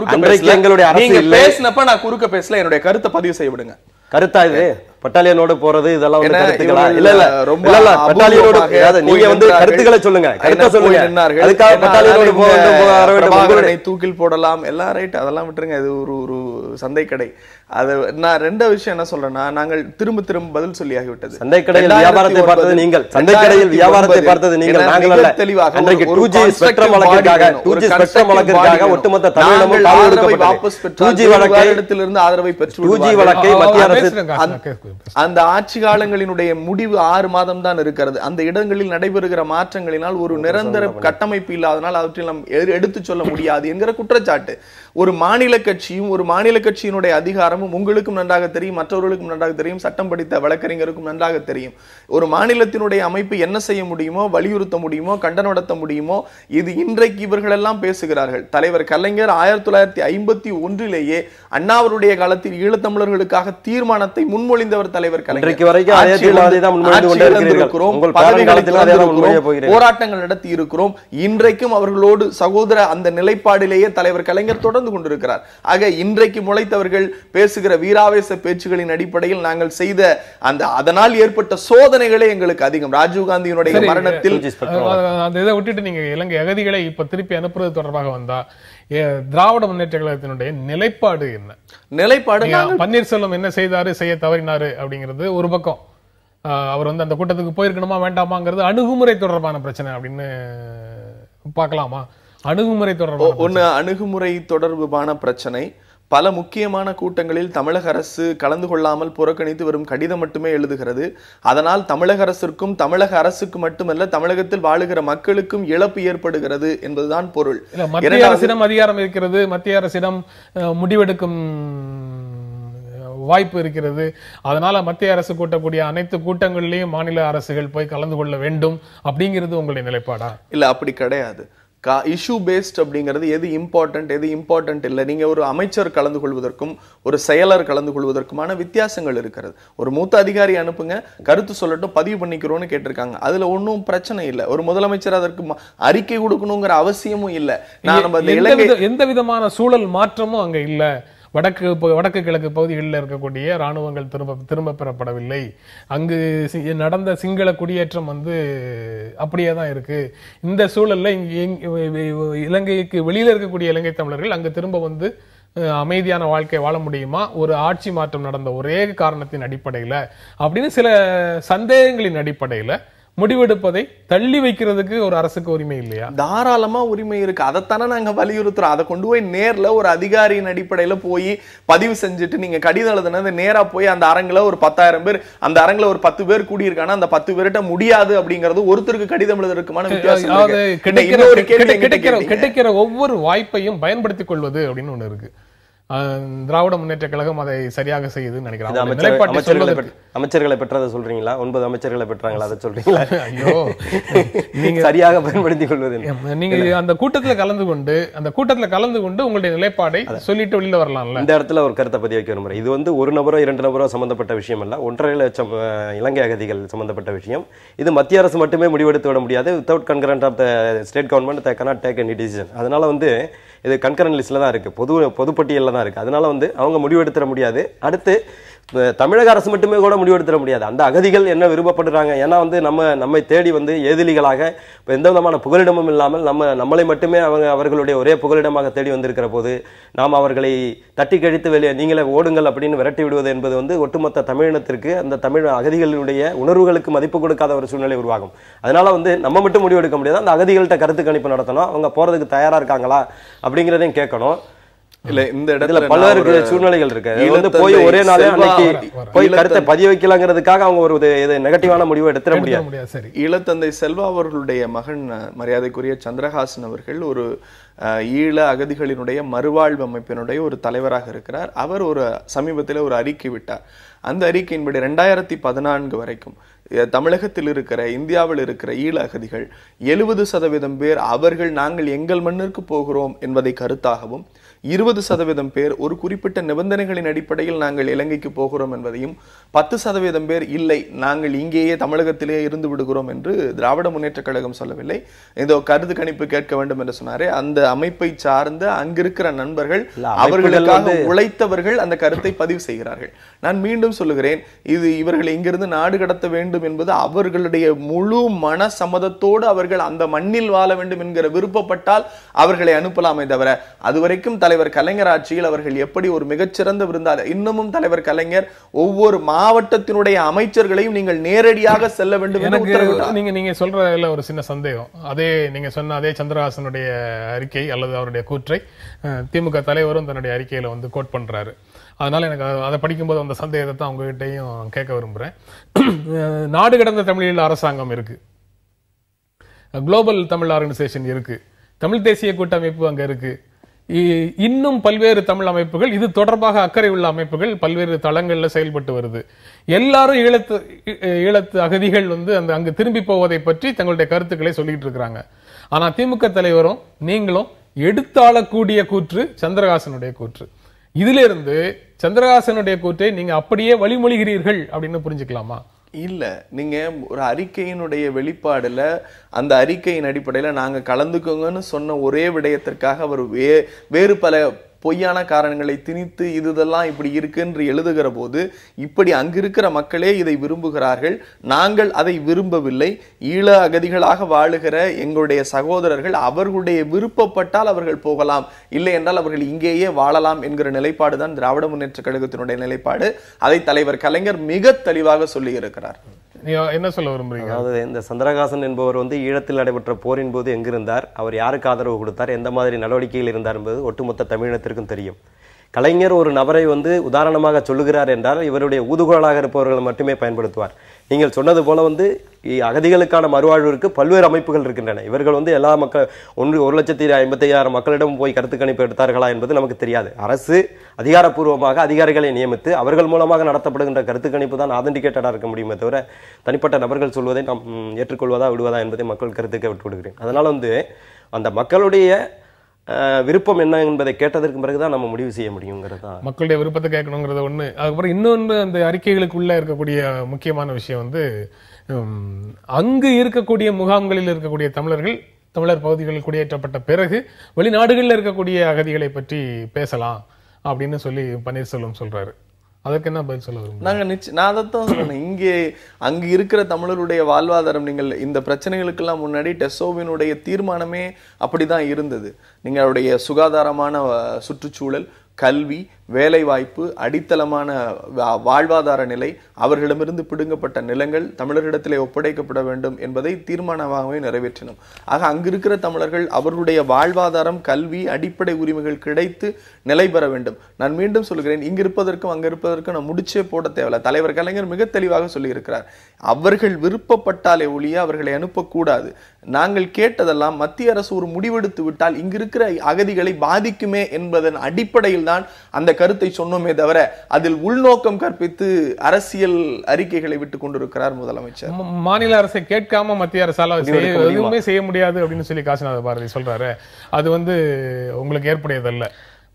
குறுக்க பேசல, என்னுடைய கருத்தை பதிவு செய்ய விடுங்க. கருத்தா இது பட்டாலியனோடு போறது இதெல்லாம் வந்து கருத்துக்களா? இல்ல ரொம்ப பட்டாலியனோடு நீங்க வந்து கருத்துக்களை சொல்லுங்க, கருத்தை சொல்லுங்க. அதுக்காக பட்டாலியனோடு பிரபாகரனை தூக்கில் போடலாம் எல்லாம் ரைட், அதெல்லாம் விட்டுருங்க. இது ஒரு சந்தை கடை. அது நான் 2 விஷயம் என்ன சொல்றேன்னா, நாங்கள் திரும்ப பதில் சொல்லியாகி விட்டது. சந்தை கடையில் வியாபாரத்தை பார்த்தது நீங்கள், சந்தை கடையில் வியாபாரத்தை பார்த்தது நீங்கள், நாங்கள் அல்ல. தெளிவாக அன்றைக்கு 2G ஸ்பெக்ட்ரம் வழக்கிற்காக 2G ஸ்பெக்ட்ரம் வழக்கிற்காக ஒட்டுமொத்த தமிழகமும் காவல் எடுக்கப்பட்டது. 2G வழக்கிலிருந்து ஆதரவை பெற்று 2G வழக்கை மத்திய அரசு அந்த ஆட்சி காலங்களினுடைய முடிவு 6 மாதம் தான் இருக்கிறது. அந்த இடங்களில் நடைபெறுகிற மாற்றங்களினால் ஒரு நிரந்தர கட்டமைப்பு இல்லாதனால் அவற்றில் நாம் எடுத்து சொல்ல முடியாது என்கிற குற்றச்சாட்டு. ஒரு மாநில கட்சியும் ஒரு மாநில கட்சியினுடைய அதிகாரமும் உங்களுக்கும் நன்றாக தெரியும், மற்றவர்களுக்கும் நன்றாக தெரியும், சட்டம் படித்த வழக்கறிஞருக்கும் நன்றாக தெரியும். ஒரு மாநிலத்தினுடைய அமைப்பு என்ன செய்ய முடியுமோ, வலியுறுத்த முடியுமோ, கண்டனம் நடத்த முடியுமோ, இது இன்றைக்கு இவர்கள் எல்லாம் பேசுகிறார்கள். தலைவர் கலைஞர் 1951 அண்ணாவருடைய காலத்தில் ஈழத்தமிழர்களுக்காக தீர்மானத்தை முன்மொழிந்தவர் புரட்சித்தலைவர் தலைவர் போராட்டங்கள் நடத்தி இருக்கிறோம். இன்றைக்கும் அவர்களோடு சகோதர அந்த நிலைப்பாடிலேயே தலைவர் கலைஞர் தொடர்ந்து கொண்டிருக்கிறார். ஆக இன்றைக்கு முளைத்தவர்கள் பேசுகிற வீராவேச பேச்சுகளின் அடிப்படையில் நாங்கள் செய்த அதனால் ஏற்பட்ட சோதனைகளே எங்களுக்கு அதிகம். ராஜீவ்காந்தியினுடைய மரணத்தில் இதை விட்டுட்டு நீங்க இலங்கை அகதிகளை இப்ப திருப்பி அனுப்புறது தொடர்பாக வந்தா திராவிட முன்னேற்ற கழகத்தினுடைய நிலைப்பாடு என்ன? நிலைப்பாடு பன்னீர்செல்வம் என்ன செய்தாரு, செய்ய தவறினாரு அப்படிங்கிறது ஒரு பக்கம். அவர் அந்த கூட்டத்துக்கு போயிருக்கணுமா வேண்டாமாங்கிறது அணுகுமுறை தொடர்பான பிரச்சனை அப்படின்னு பார்க்கலாமா? அணுகுமுறை தொடர்பான அணுகுமுறை தொடர்பான பிரச்சனை. பல முக்கியமான கூட்டங்களில் தமிழக அரசு கலந்து கொள்ளாமல் புறக்கணித்து வரும் கடிதம் மட்டுமே எழுதுகிறது. அதனால் தமிழக அரசிற்கும் தமிழக அரசுக்கு மட்டுமல்ல தமிழகத்தில் வாழுகிற மக்களுக்கும் இழப்பு ஏற்படுகிறது என்பதுதான் பொருள். மத்திய அரசிடம் அதிகாரம் இருக்கிறது, மத்திய அரசிடம் முடிவெடுக்கும் வாய்ப்பு இருக்கிறது. அதனால மத்திய அரசு கூட்டக்கூடிய அனைத்து கூட்டங்களிலேயும் மாநில அரசுகள் போய் கலந்து கொள்ள வேண்டும் அப்படிங்கிறது உங்களுடைய நிலைப்பாடா? இல்ல, அப்படி கிடையாது. இஷ்யூ பேஸ்ட் அப்படிங்கிறது எது இம்பார்ட்டன்ட் இல்லை. நீங்க ஒரு அமைச்சர் கலந்து கொள்வதற்கும் ஒரு செயலர் கலந்து கொள்வதற்குமான வித்தியாசங்கள் இருக்கிறது. ஒரு மூத்த அதிகாரி அனுப்புங்க, கருத்து சொல்லட்டும், பதிவு பண்ணிக்கிறோம்னு கேட்டிருக்காங்க. அதுல ஒன்றும் பிரச்சனை இல்லை. ஒரு முதலமைச்சர் அதற்கு அறிக்கை கொடுக்கணுங்கிற அவசியமும் இல்லை. எந்த விதமான சூழல் மாற்றமும் அங்க இல்ல. வடக்கு கிழக்கு பகுதிகளில் இருக்கக்கூடிய இராணுவங்கள் திரும்ப பெறப்படவில்லை. அங்கு நடந்த சிங்கள குடியேற்றம் அப்படியே தான் இருக்கு. இந்த சூழல்ல இலங்கைக்கு வெளியில இருக்கக்கூடிய இலங்கை தமிழர்கள் அங்கு திரும்ப அமைதியான வாழ்க்கை வாழ முடியுமா ஒரு ஆட்சி மாற்றம் நடந்த ஒரே காரணத்தின் அடிப்படையில அப்படின்னு சில சந்தேகங்களின் அடிப்படையில முடிவெடுப்பதை தள்ளி வைக்கிறதுக்கு ஒரு அரசுக்கு உரிமை இல்லையா? தாராளமா உரிமை இருக்கு. அதைத்தானே நாங்க வலியுறுத்துறோம். அதை கொண்டு போய் நேர்ல ஒரு அதிகாரியின் அடிப்படையில போய் பதிவு செஞ்சுட்டு நீங்க கடிதம் எழுதுனது நேரா போய் அந்த அரங்குல ஒரு 10,000 பேர், அந்த அரங்குல ஒரு 10 பேர் கூடியிருக்கானா அந்த 10 பேர்கிட்ட முடியாது அப்படிங்கிறது ஒருத்தருக்கு கடிதம் எழுதுறதுக்குமான வித்தியாசம். கிடைக்கிற ஒவ்வொரு வாய்ப்பையும் பயன்படுத்திக் கொள்வது அப்படின்னு ஒண்ணு இருக்கு. திராவிட முன்னேற்ற கழகம் அதை சரியாக செய்யுதுன்னு நினைக்கிறேன். அமைச்சர்களை பெற்றதை சொல்றீங்களா? 9 அமைச்சர்களை பெற்றாங்களா? அதை சொல்றீங்களா? ஐயோ, நீங்க சரியாக பயன்படுத்திக் கொள்வது. நீங்க அந்த கூட்டத்துல கலந்து கொண்டு உங்களுடைய நிலைப்பாடை சொல்லிட்டு வெளியில வரலாம்ல. இந்த இடத்துல ஒரு கருத்தை பதிவு வைக்க விரும்புறேன். இது ஒரு நபரோ 2 நபரோ சம்பந்தப்பட்ட விஷயம் அல்ல. 1.5 லட்சம் இலங்கை அகதிகள் சம்பந்தப்பட்ட விஷயம். இது மத்திய அரசு மட்டுமே முடிவெடுத்து விட முடியாது. Without concurrent of the state government they cannot take any decision. அதனால இது கன்கரண்ட் லிஸ்ட்ல தான் இருக்கு, பொதுப்பட்டியல்ல தான் இருக்கு. அதனால அவங்க முடிவெடுத்துட முடியாது. அடுத்து தமிழக அரசு மட்டுமே கூட முடிவெடுத்துட முடியாது. அந்த அகதிகள் என்ன விருப்பப்படுறாங்க? ஏன்னா நம்மை தேடி ஏதிலிகளாக எந்த விதமான புகலிடமும் இல்லாமல் நம்மளை மட்டுமே அவர்களுடைய ஒரே புகலிடமாக தேடி வந்திருக்கிற போது நாம் அவர்களை தட்டி கழித்து வெளியே நீங்களே ஓடுங்கள் அப்படின்னு விரட்டி விடுவது என்பது ஒட்டுமொத்த தமிழினத்திற்கு, அந்த தமிழ் அகதிகளுடைய உணர்வுகளுக்கு மதிப்பு கொடுக்காத ஒரு சூழ்நிலை உருவாகும். அதனால நம்ம மட்டும் முடிவெடுக்க முடியாது. அந்த அகதிகள்கிட்ட கருத்து கணிப்பு நடத்தணும். அவங்க போறதுக்கு தயாரா இருக்காங்களா அப்படிங்கிறதையும் கேட்கணும். இல்ல, இந்த இடத்துல பல்வேறு சூழ்நிலைகள் இருக்கு. போய் ஒரே நாளே அன்னைக்கு போய் கருத்தை பதிய வைக்கலாங்கிறதுக்காக அவங்க ஒரு நெகட்டிவான முடிவை எடுத்துட முடியாது. ஈழத்தந்தை செல்வா அவர்களுடைய மகன் மரியாதைக்குரிய சந்திரஹாசன் அவர்கள் ஒரு ஈழ அகதிகளினுடைய மறுவாழ்வு அமைப்பினுடைய ஒரு தலைவராக இருக்கிறார். அவர் சமீபத்தில் ஒரு அறிக்கை விட்டார். அந்த அறிக்கையின்படி 2014 வரைக்கும் தமிழகத்தில் இருக்கிற, இந்தியாவில் இருக்கிற ஈழ அகதிகள் 70% பேர் அவர்கள் நாங்கள் எங்கள் மண்ணிற்கு போகிறோம் என்பதை கருத்தாகவும், 20% பேர் ஒரு குறிப்பிட்ட நிபந்தனைகளின் அடிப்படையில் நாங்கள் இலங்கைக்கு போகிறோம் என்பதையும், 10% பேர் இல்லை நாங்கள் இங்கேயே தமிழகத்திலே இருந்து விடுகிறோம் என்று திராவிட முன்னேற்ற கழகம் சொல்லவில்லை. இந்த கருத்து கணிப்பு கேட்க வேண்டும் என்று சொன்னாரே, அந்த அமைப்பை சார்ந்த அங்கிருக்கிற நண்பர்கள், அவர்களுக்காக உழைத்தவர்கள் அந்த கருத்தை பதிவு செய்கிறார்கள். நான் மீண்டும் சொல்லுகிறேன், இது இவர்கள் இங்கிருந்து நாடு கடத்த வேண்டும் என்பது அவர்களுடைய முழு மன சம்மதத்தோடு அவர்கள் அந்த மண்ணில் வாழ வேண்டும் என்கிற விருப்பப்பட்டால் அவர்களை அனுப்பலாமே தவிர, அதுவரைக்கும் தலைவர் கலைஞர் ஆட்சியில் அவர்கள் எப்படி ஒரு மிகச்சிறந்த விருந்தாளர், இன்னமும் தலைவர் கலைஞர் ஒவ்வொரு மாவட்டத்தினுடைய அமைச்சர்களையும் நீங்கள் நேரடியாக செல்ல வேண்டும் என்று உத்தரவிட்டார். நீங்க சொல்றதுல ஒரு சின்ன சந்தேகம். நீங்க சொன்ன அதே சந்திரஹாசனுடைய அறிக்கை அல்லது அவருடைய கூற்றை திமுக தலைவரும் தன்னுடைய அறிக்கையில கோட் பண்றாரு. அதனால எனக்கு அதை படிக்கும்போது அந்த சந்தேகத்தை தான் உங்ககிட்டையும் கேட்க விரும்புறேன். நாடு கடந்த தமிழீழ அரசாங்கம் இருக்கு, குளோபல் தமிழ் ஆர்கனைசேஷன் இருக்கு, தமிழ் தேசிய கூட்டமைப்பு அங்க இருக்கு, இன்னும் பல்வேறு தமிழ் அமைப்புகள், இது தொடர்பாக அக்கறை உள்ள அமைப்புகள் பல்வேறு தளங்கள்ல செயல்பட்டு வருது. எல்லாரும் ஈழத்து அகதிகள் அங்கு திரும்பி போவதை பற்றி தங்களுடைய கருத்துக்களை சொல்லிட்டு இருக்கிறாங்க. ஆனா திமுக தலைவரும் நீங்களும் எடுத்தாளக்கூடிய கூற்று சந்திரஹாசனுடைய கூற்று. இதிலிருந்து சந்திரஹாசனுடைய கூற்றை நீங்க அப்படியே வழிமொழிகிறீர்கள் அப்படின்னு புரிஞ்சுக்கலாமா? இல்ல, நீங்க ஒரு அறிக்கையினுடைய வெளிப்பாடுல அந்த அறிக்கையின் அடிப்படையில நாங்க கலந்துக்கோங்கன்னு சொன்ன ஒரே விடயத்திற்காக அவர் வேறு பல பொய்யான காரணங்களை திணித்து இதெல்லாம் இப்படி இருக்குன்னு எழுதுகிற போது இப்படி அங்கிருக்கிற மக்களே இதை விரும்புகிறார்கள், நாங்கள் அதை விரும்பவில்லை, ஈழ அகதிகளாக வாழுகிற எங்களுடைய சகோதரர்கள் அவர்களுடைய விருப்பப்பட்டால் அவர்கள் போகலாம், இல்லை என்றால் அவர்கள் இங்கேயே வாழலாம் என்கிற நிலைப்பாடு தான் திராவிட முன்னேற்ற கழகத்தினுடைய நிலைப்பாடு. அதை தலைவர் கலைஞர் மிக தெளிவாக சொல்லி இருக்கிறார். என்ன சொல்ல விரும்புறீங்க? அதாவது இந்த சந்திரஹாசன் என்பவர் வந்து ஈழத்தில் நடைபெற்ற போரின் போது எங்கிருந்தார், அவர் யாருக்கு ஆதரவு கொடுத்தார், எந்த மாதிரி நடவடிக்கையில் இருந்தார் என்பது ஒட்டுமொத்த தமிழினத்திற்கும் தெரியும். கலைஞர் ஒரு நபரை வந்து உதாரணமாக சொல்லுகிறார் என்றால் இவருடைய ஊதுகுழலாக இருப்பவர்கள் மட்டுமே பயன்படுத்துவார். நீங்கள் சொன்னது போல வந்து அகதிகளுக்கான மறுவாழ்விற்கு பல்வேறு அமைப்புகள் இருக்கின்றன. இவர்கள் வந்து எல்லா மக்கள் 1,55,000 மக்களிடம் போய் கருத்து கணிப்பு எடுத்தார்களா என்பது நமக்கு தெரியாது. அரசு அதிகாரப்பூர்வமாக அதிகாரிகளை நியமித்து அவர்கள் மூலமாக நடத்தப்படுகின்ற கருத்து கணிப்பு தான் ஆதென்டிகேட்டடாக இருக்க முடியுமே தவிர தனிப்பட்ட நபர்கள் சொல்வதை நாம் ஏற்றுக்கொள்வதா விடுவதா என்பதை மக்கள் கருத்துக்க விட்டு விடுகிறேன். அதனால் வந்து அந்த மக்களுடைய விருப்பம் என்ன என்பதை கேட்டதற்கு பிறகுதான் நம்ம முடிவு செய்ய முடியுங்கிறதா. மக்களுடைய விருப்பத்தை கேட்கணுங்கிறத ஒண்ணு. அதுக்கப்புறம் இன்னொன்று, அந்த அறிக்கைகளுக்குள்ள இருக்கக்கூடிய முக்கியமான விஷயம் வந்து அங்கு இருக்கக்கூடிய முகாம்களில் இருக்கக்கூடிய தமிழர் பகுதிகளில் குடியேற்றப்பட்ட பிறகு வெளிநாடுகளில் இருக்கக்கூடிய அகதிகளை பற்றி பேசலாம் அப்படின்னு சொல்லி பன்னீர்செல்வம் சொல்றாரு. அதற்கு என்ன பதில் சொல்ல வரும்? நான் அதைத்தான் சொன்னேன். அங்கு இருக்கிற தமிழருடைய வாழ்வாதாரம், நீங்கள் இந்த பிரச்சனைகளுக்கெல்லாம் முன்னாடி டெசோவினுடைய தீர்மானமே அப்படிதான் இருந்தது. நீங்களுடைய சுகாதாரமான சுற்றுச்சூழல், கல்வி, வேலை வாய்ப்பு, அடித்தளமான வாழ்வாதார நிலை, அவர்களிடமிருந்து பிடுங்கப்பட்ட நிலங்கள் தமிழர்களிடத்திலே ஒப்படைக்கப்பட வேண்டும் என்பதை தீர்மானமாகவே நிறைவேற்றினோம். ஆக அங்கிருக்கிற தமிழர்கள் அவர்களுடைய வாழ்வாதாரம், கல்வி, அடிப்படை உரிமைகள் கிடைத்து நிலை பெற வேண்டும். நான் மீண்டும் சொல்கிறேன், இங்கு இருப்பதற்கும் அங்க இருப்பதற்கும் நான் முடிச்சே போட தேவையில்லை. தலைவர் கலைஞர் மிக தெளிவாக சொல்லியிருக்கிறார், அவர்கள் விருப்பப்பட்டாலே ஒழிய அவர்களை அனுப்பக்கூடாது. நாங்கள் கேட்டதெல்லாம் மத்திய அரசு ஒரு முடிவெடுத்து விட்டால் இங்கிருக்கிற அகதிகளை பாதிக்குமே என்பதன் அடிப்படையில் தான் அந்த கருத்தை சொன்னோமே தவிர அதில் உள்நோக்கம் கற்பித்து அரசியல் அறிக்கைகளை விட்டுக் கொண்டிருக்கிறார் முதலமைச்சர். மாநில அரசை கேட்காம மத்திய அரசால எதுவுமே செய்ய முடியாது அப்படின்னு சொல்லி காசிநாத பாரதி சொல்றாரு. அது வந்து உங்களுக்கு ஏற்புடையதல்ல.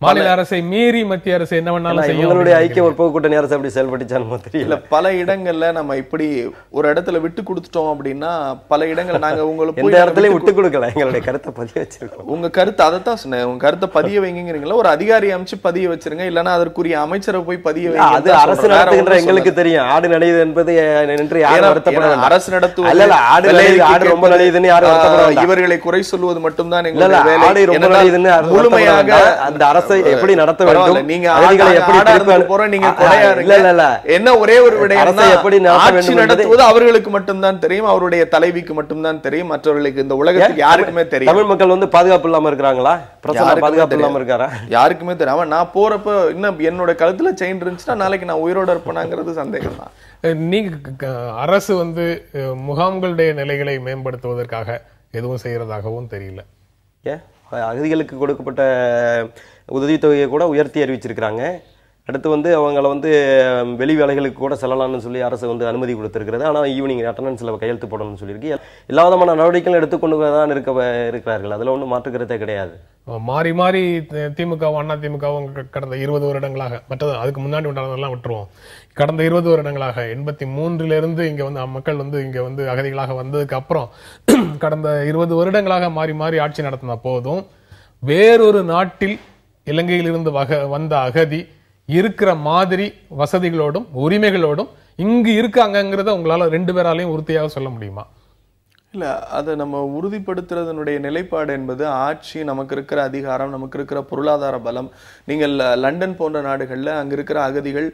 மாநில அரசை மீறி மத்திய அரசு என்ன வேணாலும் செய்யும். இவங்களுடைய ஐக்கிய முற்போக்கு கூட்டணி அரசு அப்படி செயல்பட்டுச்சான்னு தெரியல. பல இடங்கள்ல நம்ம இப்படி ஒரு இடத்துல விட்டு கொடுத்துட்டோம் அப்படின்னா பல இடங்கள் நாங்க உங்களுக்கு எந்த இடத்துலயும் விட்டு கொடுக்கல, எங்களுடைய கருத்தை பதிய வச்சிருக்கோம். உங்க கருத்து அதைத்தான் சொன்னேன், உங்க கருத்தை பதிய வைங்கிறீங்களா, ஒரு அதிகாரி அமைச்சு பதிய வச்சிருங்க, இல்லன்னா அதற்குரிய அமைச்சரை போய் பதிய வைங்க. அது அரசு நடத்துகின்ற எங்களுக்கு தெரியும். ஆடு நடையுது என்பது என்று யாரும் வருத்தப்பட வேண்டாம். அரசு நடத்துவது ஆடு ரொம்ப நடையுதுன்னு யாரும் வருத்தப்பட வேண்டாம். இவர்களை குறை சொல்வது மட்டும்தான் எங்களுடைய வேலை. ஆடு ரொம்ப நடையுதுன்னு முழுமையாக அந்த அரசை எப்படி நடத்த வேண்டும், நீங்க அகதிகளை எப்படி நீங்க கொடையா இல்ல என்ன ஒரே ஒரு விடயம், எப்படி நடத்துவது அவர்களுக்கு மட்டும்தான் தெரியும், அவருடைய தலைவிக்கு மட்டும்தான் தெரியும், மற்றவர்களுக்கு இந்த உலகத்துக்கு யாருக்குமே தெரியும். தமிழ் மக்கள் வந்து பாதுகாப்பு இல்லாம இருக்கிறாங்களா? பாதுகாப்பு இல்லாம இருக்காரா? யாருக்குமே தெரியும். நான் போறப்ப இன்னும் என்னோட கழுத்துல செயின் இருந்துச்சுன்னா நாளைக்கு நான் உயிரோட இருப்பேனாங்கிறது சந்தேகம் தான். நீங்க அரசு வந்து முகாம்களுடைய நிலைகளை மேம்படுத்துவதற்காக எதுவும் செய்யறதாகவும் தெரியல. அகதிகளுக்கு கொடுக்கப்பட்ட உதவித்தொகையை கூட உயர்த்தி அறிவிச்சிருக்கிறாங்க. அடுத்து வந்து அவங்கள வந்து வெளி வேலைகளுக்கு கூட செல்லலாம்னு சொல்லி அரசு வந்து அனுமதி கொடுத்திருக்கிறது. ஆனால் ஈவினிங் அட்டண்டன்ஸ்ல கையெழுத்து போடணும்னு சொல்லியிருக்கு. எல்லா விதமான நடவடிக்கைகள் எடுத்துக்கொண்டு தான் இருக்கிறார்கள். அதுல ஒன்றும் மாற்றுக்கிறதே கிடையாது. மாறி மாறி திமுகவும் அண்ணா திமுகவும் கடந்த 20 வருடங்களாக, மற்றது அதுக்கு முன்னாடி உண்டானதெல்லாம் விட்டுருவோம், கடந்த 20 வருடங்களாக 83 இங்க வந்து மக்கள் வந்து இங்க வந்து அகதிகளாக வந்ததுக்கு அப்புறம் கடந்த 20 வருடங்களாக மாறி மாறி ஆட்சி நடத்தின போதும் வேறொரு நாட்டில் இலங்கையிலிருந்து வந்த அகதி இருக்கிற மாதிரி வசதிகளோடும் உரிமைகளோடும் இங்கு இருக்காங்கிறத உங்களால 2 பேராலையும் உறுதியாக சொல்ல முடியுமா? இல்ல, அதை நம்ம உறுதிப்படுத்துறதனுடைய நிலைப்பாடு என்பது ஆட்சி, நமக்கு இருக்கிற அதிகாரம், நமக்கு இருக்கிற பொருளாதார பலம். நீங்கள் லண்டன் போன்ற நாடுகள்ல அங்க இருக்கிற அகதிகள்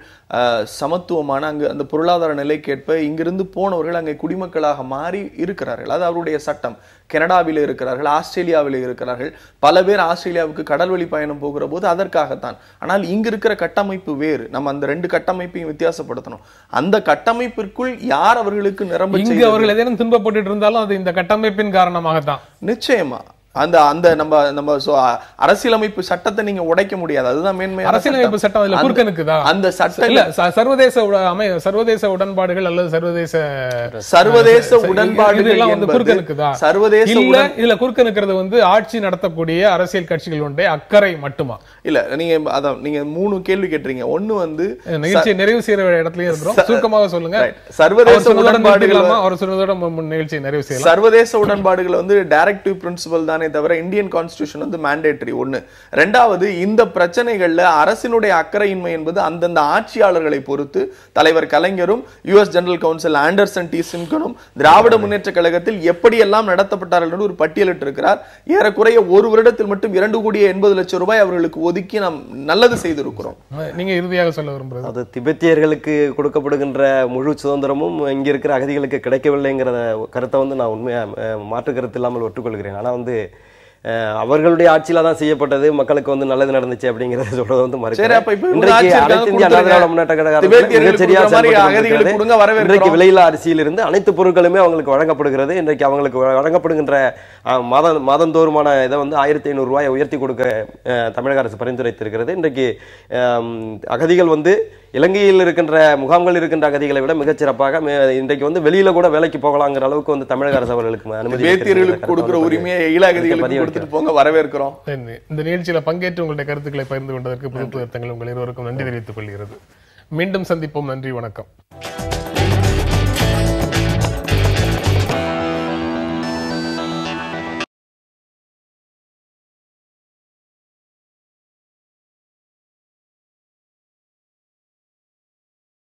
சமத்துவமான அங்கு அந்த பொருளாதார நிலைக்கேற்ப இங்கிருந்து போனவர்கள் அங்கே குடிமக்களாக மாறி இருக்கிறார்கள். அது அவருடைய சட்டம். கனடாவில் இருக்கிறார்கள், ஆஸ்திரேலியாவில் இருக்கிறார்கள். பல பேர் ஆஸ்திரேலியாவுக்கு கடல் வழி பயணம் போகிற போது அதற்காகத்தான். ஆனால் இங்கு இருக்கிற கட்டமைப்பு வேறு. நம்ம அந்த 2 கட்டமைப்பையும் வித்தியாசப்படுத்தணும். அந்த கட்டமைப்பிற்குள் யார் அவர்களுக்கு நிரம்ப அவர்கள் ஏதேனும் துன்பப்பட்டு இருந்தாலும் அது இந்த கட்டமைப்பின் காரணமாகத்தான். நிச்சயமா அந்த நம்ம அரசியலமைப்பு சட்டத்தை நீங்க உடைக்க முடியாது. அதுதான் மேன்மையான அரசியலமைப்பு சட்டம் அதுல குறுக்கனுக்குதா? அந்த சட்டம் இல்ல, சர்வதேச உடன்பாடுகள் அல்லது சர்வதேச உடன்பாடுகள் வந்து குறுக்கனுக்குதா? சர்வதேச இல்ல இதுல குறுக்கனுக்கிறது வந்து ஆட்சி நடத்தக்கூடிய அரசியல் கட்சிகளுடைய அக்கறை மட்டுமா? இல்ல நீங்க அதான் நீங்க 3 கேள்வி கேட்டீங்க. ஒண்ணு வந்து நிகழ்ச்சி நிறைவு செய்யற இடத்துலயே இருக்கிறோம், சுருக்கமாக சொல்லுங்க. சர்வதேச உடன்பாடுகள் அவர் சொன்னதோட நிகழ்ச்சி நிறைவு செய்யலாம். சர்வதேச உடன்பாடுகள் வந்து டைரக்டிவ் பிரின்சிபல் தானே தவிர இந்தியன் கான்ஸ்டிடியூஷன் வந்து மேண்டேட்டரி. ஒண்ணு. ரெண்டாவது, இந்த பிரச்சனைகள்ல அரசினுடைய அக்கறையின்மை என்பது அந்தந்த ஆட்சியாளர்களை பொறுத்து தலைவர் கலைஞரும் US general council Anderson D சின்கனும் திராவிட முன்னேற்ற கழகத்தில் எப்படியெல்லாம் நடத்தப்பட்டார்கள் என்று ஒரு பட்டியலிட்டு இருக்கிறார். ஏறக்குறைய ஒரு வருடத்தில் மட்டும் 2,80,00,000 ரூபாய் அவர்களுக்கு ஒதுக்கி நாம் நல்லது செய்திருக்கிறோம். நீங்க இறுதியாக சொல்ல விரும்புறது? அது திபெத்தியர்களுக்கு கொடுக்கப்படுகின்ற முழு சுதந்திரமும் இங்க இருக்கிற அகதிகளுக்கு கிடைக்கவில்லைங்கிற கருத்தை வந்து நான் உண்மையா மாற்று கருத்து இல்லாமல் ஒற்றுக்கொள்கிறேன். ஆனா வந்து அவர்களுடைய ஆட்சியில தான் செய்யப்பட்டது, மக்களுக்கு வந்து நல்லது நடந்துச்சு அப்படிங்கறத சொல்றது வந்து இன்றைக்கு விலையில்லா அரிசியில் இருந்து அனைத்து பொருட்களுமே அவங்களுக்கு வழங்கப்படுகிறது. இன்றைக்கு அவங்களுக்கு வழங்கப்படுகின்ற மாதந்தோறுமான இதை வந்து 1,500 ரூபாயை உயர்த்தி கொடுக்க தமிழக அரசு பரிந்துரைத்திருக்கிறது. இன்றைக்கு அகதிகள் வந்து இலங்கையில் இருக்கின்ற முகாம்கள் இருக்கின்ற அகதிகளை விட மிகச்சிறப்பாக இன்றைக்கு வந்து வெளியில கூட வேலைக்கு போகலாங்கிற அளவுக்கு வந்து தமிழக அரசு அவர்களுக்கு அனுமதி கொடுக்கிற உரிமையை ஈழாகதிகளுக்கு கொடுத்துட்டு போங்க, வரவேற்கிறோம். இந்த நிகழ்ச்சியில பங்கேற்று உங்களுடைய கருத்துக்களை பகிர்ந்து கொண்டதற்கு புது புத்தகங்கள் உங்கள் இருவருக்கும் நன்றி தெரிவித்துக் கொள்கிறது. மீண்டும் சந்திப்போம். நன்றி, வணக்கம்.